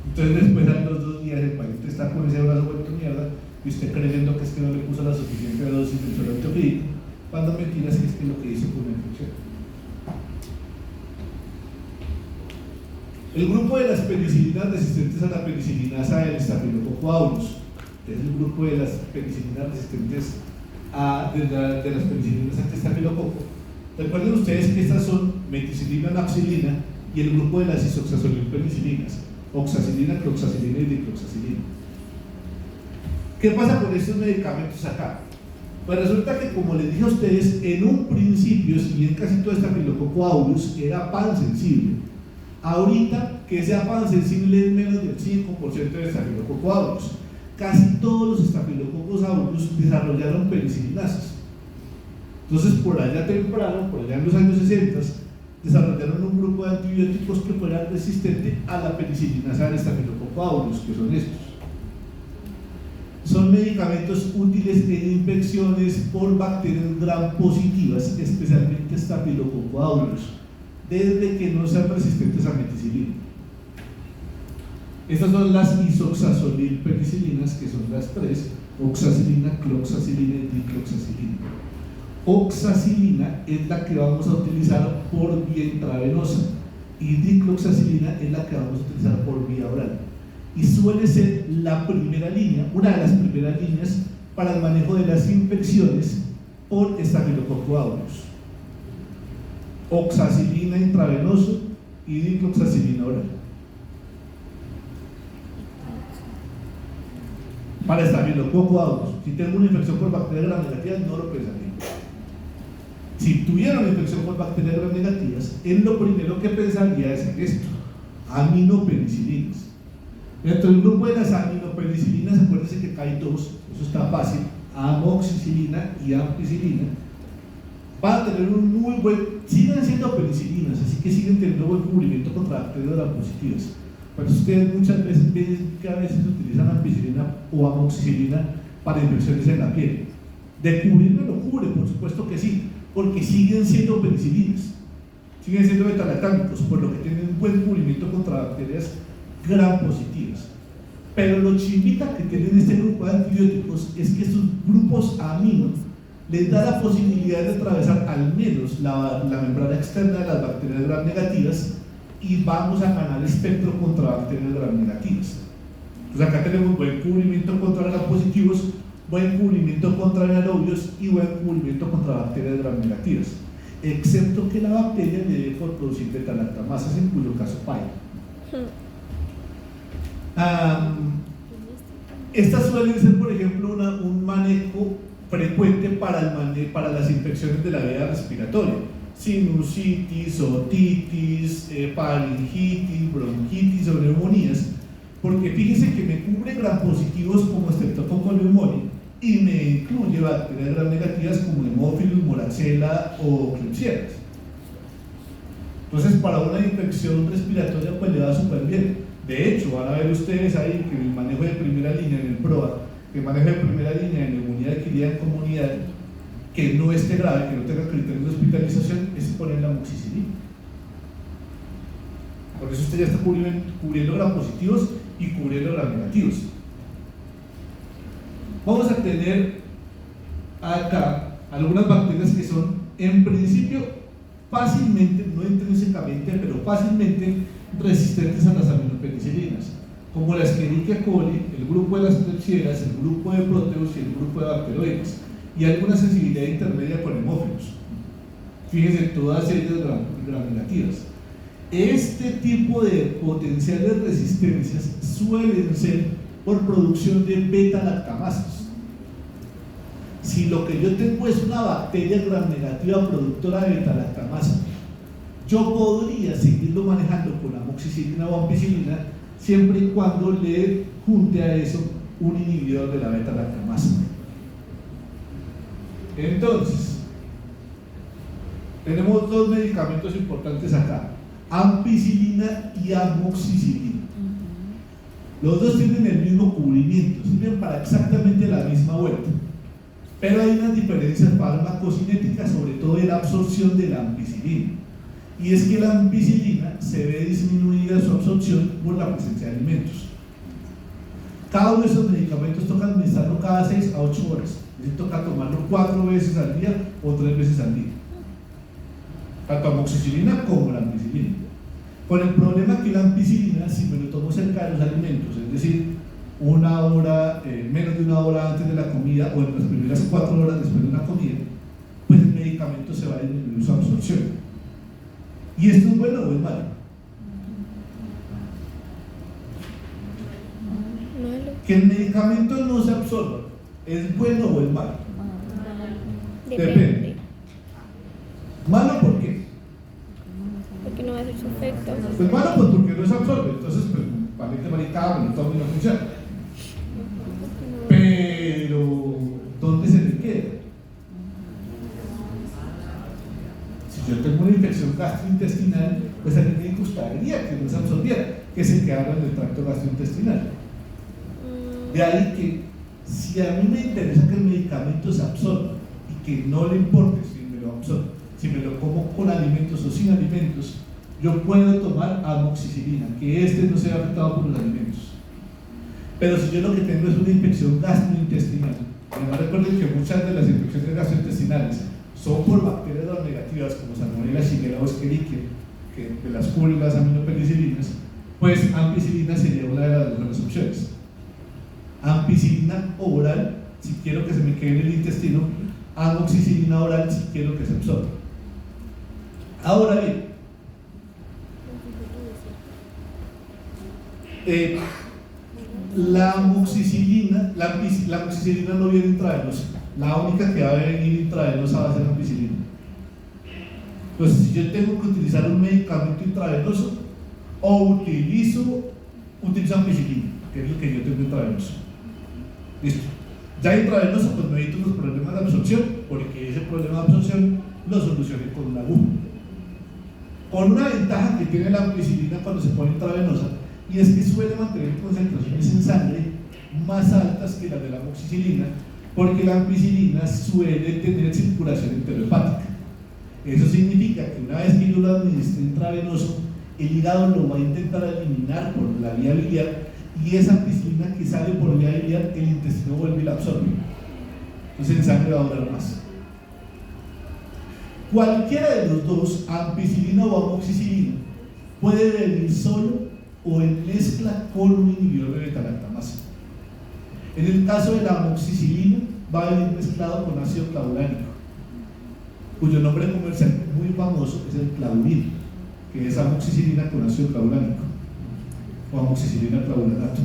Entonces después a los 2 días el paciente está con ese brazo vuelto mierda y usted creyendo que es que no le puso la suficiente dosis del suelo anteofídico, cuando mentiras es que lo que hizo fue una infección. El grupo de las penicilinas resistentes a la penicilinasa del Staphylococcus aureus es el grupo de las penicilinas resistentes de las penicilinas anti-estafilococo. Recuerden ustedes que estas son meticilina, naxilina y el grupo de las isoxazolinpenicilinas, oxacilina, cloxacilina y dicloxacilina. ¿Qué pasa con estos medicamentos acá? Pues resulta que, como les dije a ustedes, en un principio, si bien casi todo Staphylococcus aureus era pan sensible, ahorita que sea pan sensible es menos del 5% de Staphylococcus aureus. Casi todos los Staphylococcus aureus desarrollaron penicilinasas. Entonces, por allá temprano, por allá en los años 60, desarrollaron un grupo de antibióticos que fueran resistentes a la penicilinasa del Staphylococcus aureus, que son estos. Son medicamentos útiles en infecciones por bacterias gram positivas, especialmente Staphylococcus aureus, desde que no sean resistentes a meticilina. Estas son las isoxazolil penicilinas, que son las tres: oxacilina, cloxacilina y dicloxacilina. Oxacilina es la que vamos a utilizar por vía intravenosa y dicloxacilina es la que vamos a utilizar por vía oral. Y suele ser la primera línea, una de las primeras líneas para el manejo de las infecciones por Staphylococcus aureus. Oxacilina intravenoso y dicloxacilina oral. Para Staphylococcus aureus, si tengo una infección por bacterias gram negativas, no lo pensaría. Si tuviera una infección por bacterias gram negativas, en lo primero que pensaría es en esto: aminopenicilinas. Dentro del grupo de las aminopenicilinas, acuérdense que hay dos, eso está fácil: amoxicilina y ampicilina. Van a tener un muy buen, siguen siendo penicilinas, así que siguen teniendo buen cubrimiento contra bacterias gram positivas. Pero ustedes muchas veces ven que a veces utilizan ampicilina o amoxicilina para infecciones en la piel. De cubrirme lo cubre, por supuesto que sí, porque siguen siendo penicilinas, siguen siendo beta-lactámicos, por lo que tienen un buen cubrimiento contra bacterias gram positivas. Pero lo chimita que tienen este grupo de antibióticos es que estos grupos amino les da la posibilidad de atravesar al menos la membrana externa de las bacterias gram negativas, y vamos a ganar espectro contra bacterias gram negativas. Entonces acá tenemos buen cubrimiento contra gram positivos, buen cubrimiento contra anaerobios y buen cubrimiento contra bacterias gram negativas, excepto que la bacteria debe producir beta-lactamasas, en cuyo caso falla. Estas suelen ser, por ejemplo, un manejo frecuente para las infecciones de la vía respiratoria: sinusitis, otitis, faringitis, bronquitis o neumonías, porque fíjense que me cubre gram positivos como Streptococcus pneumoniae y me incluye bacterias gram negativas como Haemophilus, Moraxella o Klebsiella. Entonces, para una infección respiratoria pues le va súper bien. De hecho, van a ver ustedes ahí que el manejo de primera línea en el PROA, que el manejo de primera línea en neumonía adquirida en comunidad, que no esté grave, que no tenga criterios de hospitalización, es poner la amoxicilina. Por eso usted ya está cubriendo gram positivos y cubriendo gram negativos. Vamos a tener acá algunas bacterias que son, en principio, fácilmente, no intrínsecamente, pero fácilmente resistentes a las aminopenicilinas, como la Escherichia coli, el grupo de las Klebsieras, el grupo de Proteus y el grupo de Bacteroides, y alguna sensibilidad intermedia con hemófilos. Fíjense, todas ellas gram negativas. Este tipo de potenciales resistencias suelen ser por producción de beta-lactamasas. Si lo que yo tengo es una bacteria gram negativa productora de beta-lactamasa, yo podría seguirlo manejando con amoxicilina o ampicilina siempre y cuando le junte a eso un inhibidor de la beta-lactamasa. Entonces, tenemos dos medicamentos importantes acá: ampicilina y amoxicilina. Los dos tienen el mismo cubrimiento, sirven para exactamente la misma vuelta, pero hay unas diferencias farmacocinéticas, sobre todo en la absorción de la ampicilina, y es que la ampicilina se ve disminuida su absorción por la presencia de alimentos. Cada uno de esos medicamentos toca administrarlo cada 6 a 8 horas, es decir, toca tomarlo 4 veces al día o 3 veces al día, tanto amoxicilina como la ampicilina, con el problema que la ampicilina, si me lo tomo cerca de los alimentos, es decir, una hora, menos de una hora antes de la comida o en las primeras 4 horas después de una comida, pues el medicamento se va a disminuir su absorción. ¿Y esto es bueno o es malo? Que el medicamento no se absorba, ¿es bueno o es malo? Depende. ¿Malo por qué? Porque no va a hacer su efecto. Pues malo pues porque no se absorbe, entonces pues vale que maricado, no todo no funciona. Pero ¿dónde se le queda? Si yo tengo una infección gastrointestinal, pues a mí me gustaría que no se absorbiera, que se quedara en el tracto gastrointestinal. De ahí que si a mí me interesa que el medicamento se absorba y que no le importe si me lo absorbe, si me lo como con alimentos o sin alimentos, yo puedo tomar amoxicilina, que no sea afectado por los alimentos. Pero si yo lo que tengo es una infección gastrointestinal, además recuerden que muchas de las infecciones gastrointestinales son por bacterias negativas como Salmonella, Shigella o Escherichia, que de las cubren las aminopenicilinas, pues ampicilina sería una de las mejores opciones. Ampicilina oral si quiero que se me quede en el intestino, amoxicilina oral si quiero que se absorba. Ahora bien, la amoxicilina no viene intravenosa, la única que va a venir intravenosa va a ser la ampicilina. Entonces, si yo tengo que utilizar un medicamento intravenoso, o utilizo ampicilina, que es lo que yo tengo intravenoso. Listo. Ya intravenoso, pues me evito los problemas de absorción, porque ese problema de absorción lo solucioné con una aguja. Con una ventaja que tiene la ampicilina cuando se pone intravenosa, y es que suele mantener concentraciones en sangre más altas que las de la amoxicilina, porque la ampicilina suele tener circulación enterohepática. Eso significa que una vez que yo lo administre intravenoso, el hígado lo va a intentar eliminar por la vía biliar, y esa ampicilina que sale por vía biliar, el intestino vuelve y la absorbe. Entonces en sangre va a durar más. Cualquiera de los dos, ampicilina o amoxicilina, puede venir solo o en mezcla con un inhibidor de beta-lactamasa. En el caso de la amoxicilina, va a venir mezclado con ácido clavulánico, cuyo nombre comercial muy famoso es el Clavurin, que es amoxicilina con ácido clavulánico o amoxicilina clavulanato.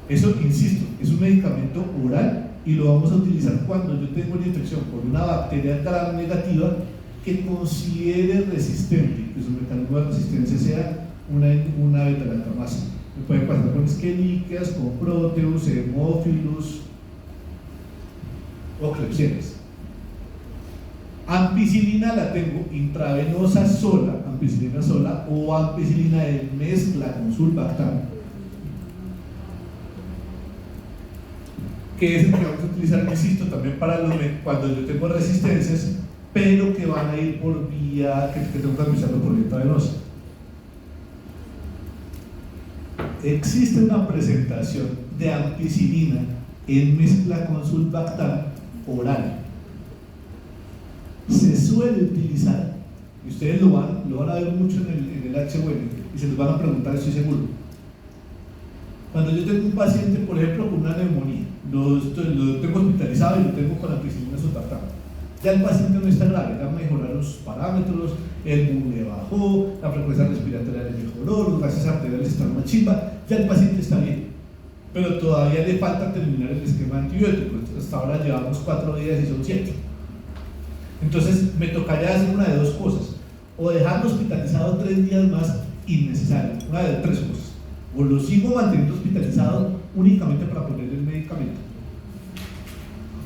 Eso, insisto, es un medicamento oral y lo vamos a utilizar cuando yo tengo una infección por una bacteria gram negativa que considere resistente, que su mecanismo de resistencia sea una beta-lactamasa. Me puede pasar con Escherichias, con Proteus, Haemophilus o Klebsiella. Ampicilina la tengo intravenosa sola, ampicilina sola, o ampicilina de mezcla con sulbactam, que es el que vamos a utilizar, insisto, también para cuando yo tengo resistencias, pero que van a ir por vía, que tengo que administrarlo por vía intravenosa. Existe una presentación de ampicilina en mezcla con sulbactam oral. Se suele utilizar, y ustedes lo van a ver mucho en el HWM, y se les van a preguntar, estoy seguro. Cuando yo tengo un paciente, por ejemplo, con una neumonía, lo tengo hospitalizado y lo tengo con ampicilina sulbactam, ya el paciente no está grave, ya mejoraron sus parámetros, el BUN le bajó, la frecuencia respiratoria le mejoró, los gases arteriales están más chimba, ya el paciente está bien, pero todavía le falta terminar el esquema antibiótico. Hasta ahora llevamos 4 días y son 7. Entonces me tocaría hacer una de dos cosas: o dejarlo hospitalizado 3 días más innecesario, una de 3 cosas, o lo sigo manteniendo hospitalizado únicamente para ponerle el medicamento,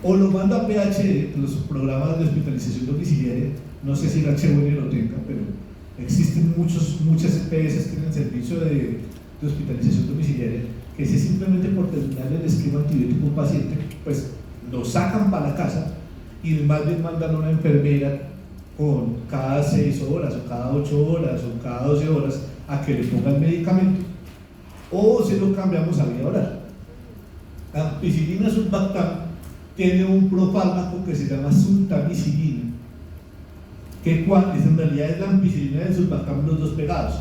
o lo mando a PHD, los programas de hospitalización domiciliaria. No sé si el HWN lo tenga, pero existen muchas EPS que tienen servicio de hospitalización domiciliaria, que si simplemente por terminar el esquema antibiótico un paciente, pues lo sacan para la casa y más bien mandan a una enfermera con cada 6 horas o cada 8 horas o cada 12 horas a que le ponga el medicamento, o se lo cambiamos a vía oral. La ampicilina sulbactam tiene un profármaco que se llama sultamicilina, que en realidad es la ampicilina y el sulbactam los dos pegados.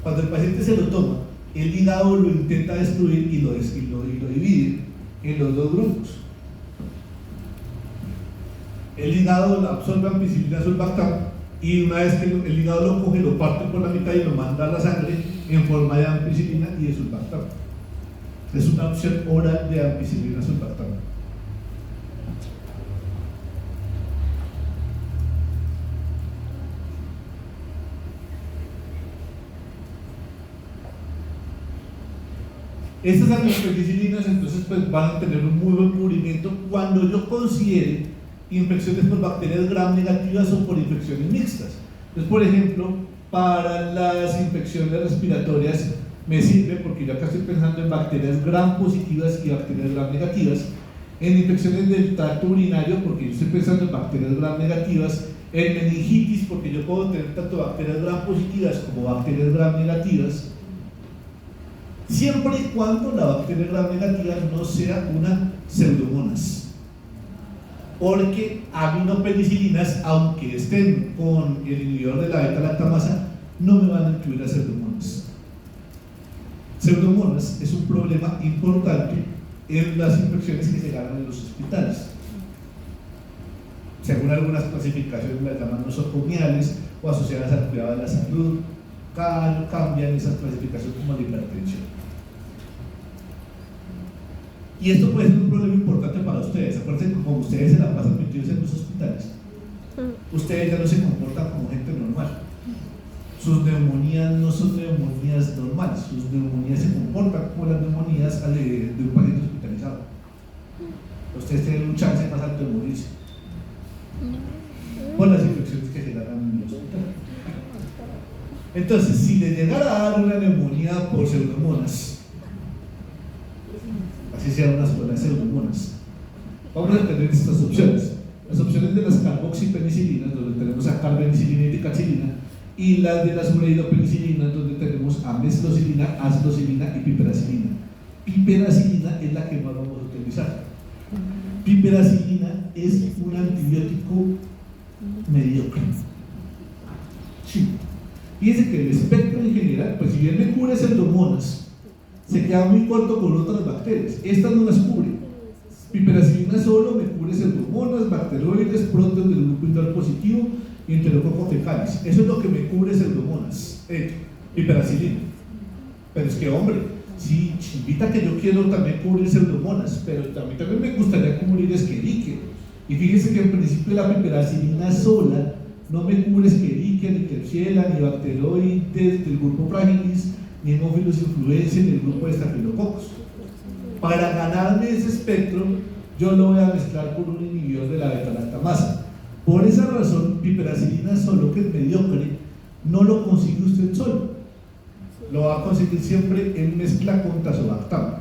Cuando el paciente se lo toma, el hígado lo intenta destruir y lo divide en los dos grupos. El hígado absorbe ampicilina sulbactam y una vez que el hígado lo coge, lo parte por la mitad y lo manda a la sangre en forma de ampicilina y de sulbactam. Es una opción oral de ampicilina sulbactam. Estas ampicillinas entonces pues van a tener un muy buen cubrimiento cuando yo considere infecciones por bacterias gram negativas o por infecciones mixtas. Entonces, por ejemplo, para las infecciones respiratorias me sirve porque yo acá estoy pensando en bacterias gram positivas y bacterias gram negativas. En infecciones del tracto urinario, porque yo estoy pensando en bacterias gram negativas. En meningitis, porque yo puedo tener tanto bacterias gram positivas como bacterias gram negativas, siempre y cuando la bacteria gram negativa no sea una pseudomonas, porque aminopenicilinas, aunque estén con el inhibidor de la beta-lactamasa, no me van a incluir a pseudomonas. Pseudomonas es un problema importante en las infecciones que se ganan en los hospitales. Según algunas clasificaciones las llaman nosocomiales o asociadas al cuidado de la salud, cambian esas clasificaciones como la hipertensión. Y esto puede ser un problema importante para ustedes. Acuérdense que como ustedes se la pasan metidos en los hospitales, ustedes ya no se comportan como gente normal. Sus neumonías no son neumonías normales, sus neumonías se comportan como las neumonías de un paciente hospitalizado. Ustedes tienen un chance más alto de morirse por las infecciones que se dan en el hospital. Entonces, si le llegara a dar una neumonía por pseudomonas, así sean unas buenas pseudomonas, vamos a tener estas opciones. Las opciones de las carboxipenicilinas, donde tenemos a carbenicilina y ticacilina, y las de las ureidopenicilinas, donde tenemos amecilocilina, acilocilina y piperacilina. Piperacilina es la que más vamos a utilizar. Piperacilina es un antibiótico mediocre. Sí. Fíjense que el espectro en general, pues si bien me cubre pseudomonas, se queda muy corto con otras bacterias. Estas no las cubre. Piperacilina solo me cubre pseudomonas, bacteroides, proteos del grupo indol positivo y enterococcus fecalis. Eso es lo que me cubre pseudomonas, piperacilina. Pero es que, hombre, sí, chimbita que yo quiero también cubrir pseudomonas, pero también me gustaría cubrir Escherichia. Y fíjense que en principio la piperacilina sola no me cubre Escherichia, ni Klebsiella, ni bacteroides del grupo Fragilis, ni Haemophilus influenzae, ni el grupo de Staphylococcus. Para ganarme ese espectro, yo lo voy a mezclar con un inhibidor de la beta-lactamasa. Por esa razón, piperacilina solo, que es mediocre, no lo consigue usted solo. Lo va a conseguir siempre en mezcla con tazobactam.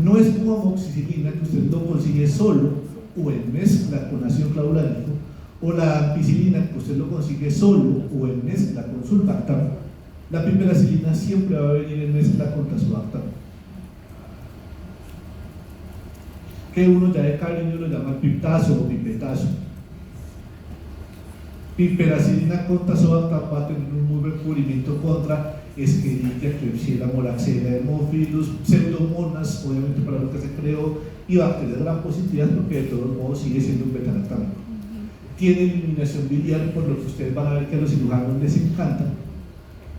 No es como amoxicilina, que usted lo consigue solo o en mezcla con ácido clavulánico, o la ampicilina, que usted lo consigue solo o en mezcla con sulbactam. La piperacilina siempre va a venir en mezcla con tazobactam, que uno ya de cariño lo llama piptazo o pipetazo. Piperacilina con tazobactam va a tener un muy buen cubrimiento contra Escherichia, Klebsiella, Moraxella, Haemophilus, pseudomonas, obviamente para lo que se creó, y bacterias gram positivas, porque de todos modos sigue siendo un beta-lactámico. Tiene eliminación biliar, por lo que ustedes van a ver que a los cirujanos les encanta.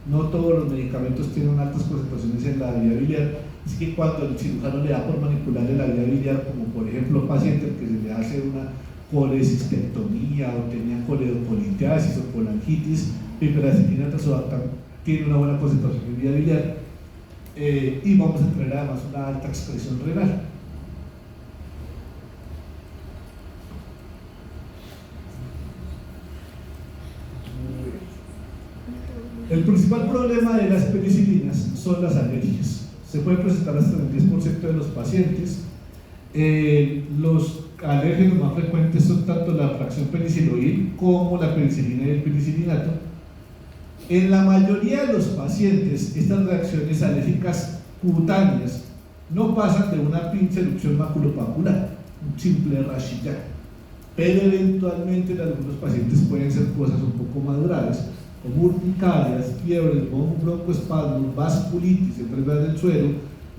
No todos los medicamentos tienen altas concentraciones en la vía biliar, así que cuando el cirujano le da por manipularle la vía biliar, como por ejemplo un paciente que se le hace una colecistectomía o tenía coledocolitiasis o colangitis, piperacilina tazobactam tiene una buena concentración en vía biliar, y vamos a tener además una alta excreción renal. El principal problema de las penicilinas son las alergias. Se puede presentar hasta el 10% de los pacientes. Los alérgenos más frecuentes son tanto la fracción peniciloil como la penicilina y el penicilinato. En la mayoría de los pacientes, estas reacciones alérgicas cutáneas no pasan de una pinche erupción maculopapular, un simple rash y ya. Pero eventualmente en algunos pacientes pueden ser cosas un poco más graves, como urticarias, fiebres, broncoespasmos, vasculitis, enfermedad del suero,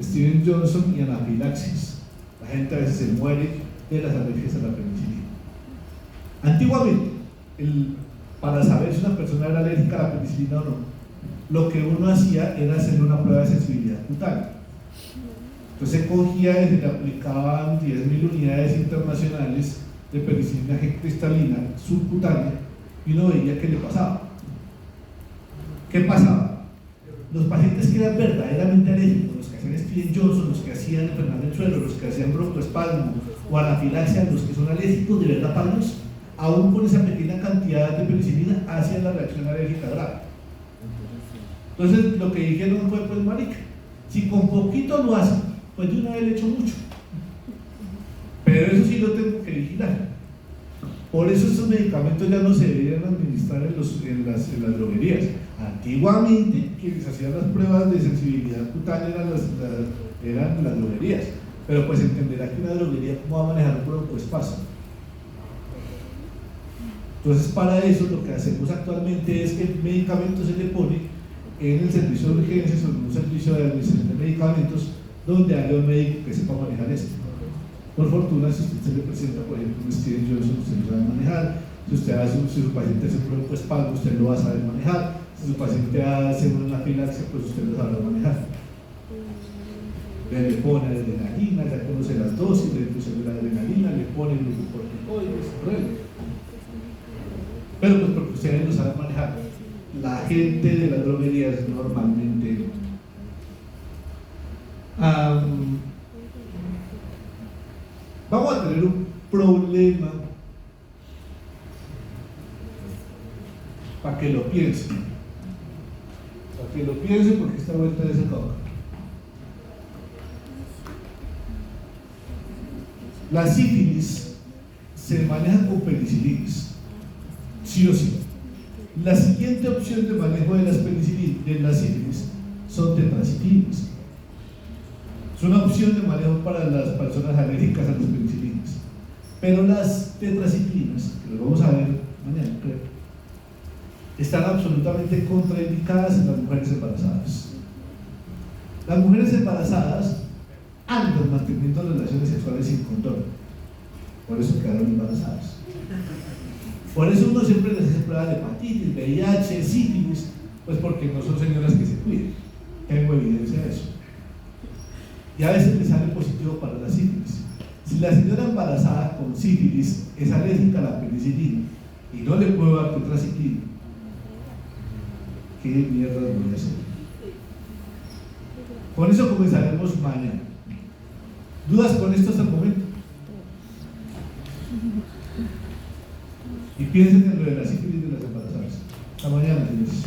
Steven Johnson y anafilaxis. La gente a veces se muere de las alergias a la penicilina. Antiguamente, para saber si una persona era alérgica a la penicilina o no, lo que uno hacía era hacer una prueba de sensibilidad cutánea. Entonces se cogía y se le aplicaban 10.000 unidades internacionales de penicilina G cristalina subcutánea y uno veía qué le pasaba. ¿Qué pasaba? Los pacientes que eran verdaderamente alérgicos, los que hacían Steven Johnson, los que hacían enfermedad del suelo, los que hacían broncoespasmo o anafilaxia, los que son alérgicos de verdad palos, aún con esa pequeña cantidad de penicilina hacían la reacción alérgica grave. Entonces lo que dijeron fue, pues marica, si con poquito lo hacen, pues de una vez le echo mucho, pero eso sí lo tengo que vigilar. Por eso estos medicamentos ya no se deberían administrar en las droguerías. Antiguamente quienes hacían las pruebas de sensibilidad cutánea eran las droguerías, pero pues entenderá que una droguería cómo va a manejar un broncoespasmo. Entonces para eso lo que hacemos actualmente es que el medicamento se le pone en el servicio de urgencias o en un servicio de administración de medicamentos donde haya un médico que sepa manejar esto. Por fortuna, si usted se le presenta, por ejemplo, un Steven Johnson, usted lo sabe manejar. Si su paciente hace un broncoespasmo, usted lo va a saber manejar. Si su paciente hace una anafilaxia, pues usted lo sabrá manejar. Le pone adrenalina, ya conoce las dosis, le puso la adrenalina, le pone glucocorticoides, pero pues porque ustedes lo saben manejar. La gente de las droguerías normalmente vamos a tener un problema, para que lo piensen, porque esta vuelta es acá. La sífilis se maneja con penicilinas, sí o sí. La siguiente opción de manejo de las sífilis son tetraciclinas. Es una opción de manejo para las personas alérgicas a las penicilinas. Pero las tetraciclinas, que lo vamos a ver mañana, creo, están absolutamente contraindicadas en las mujeres embarazadas. Las mujeres embarazadas andan manteniendo relaciones sexuales sin condón, por eso quedaron embarazadas. Por eso uno siempre les hace pruebas de hepatitis, VIH, sífilis, pues porque no son señoras que se cuiden. Tengo evidencia de eso. Y a veces les sale positivo para la sífilis. Si la señora embarazada con sífilis es alérgica a la penicilina y no le puedo dar tetraciclina, ¿qué mierda voy a hacer? Con eso comenzaremos mañana. ¿Dudas con esto hasta el momento? Y piensen en lo de la sífilis de las embarazadas. Hasta mañana, señores.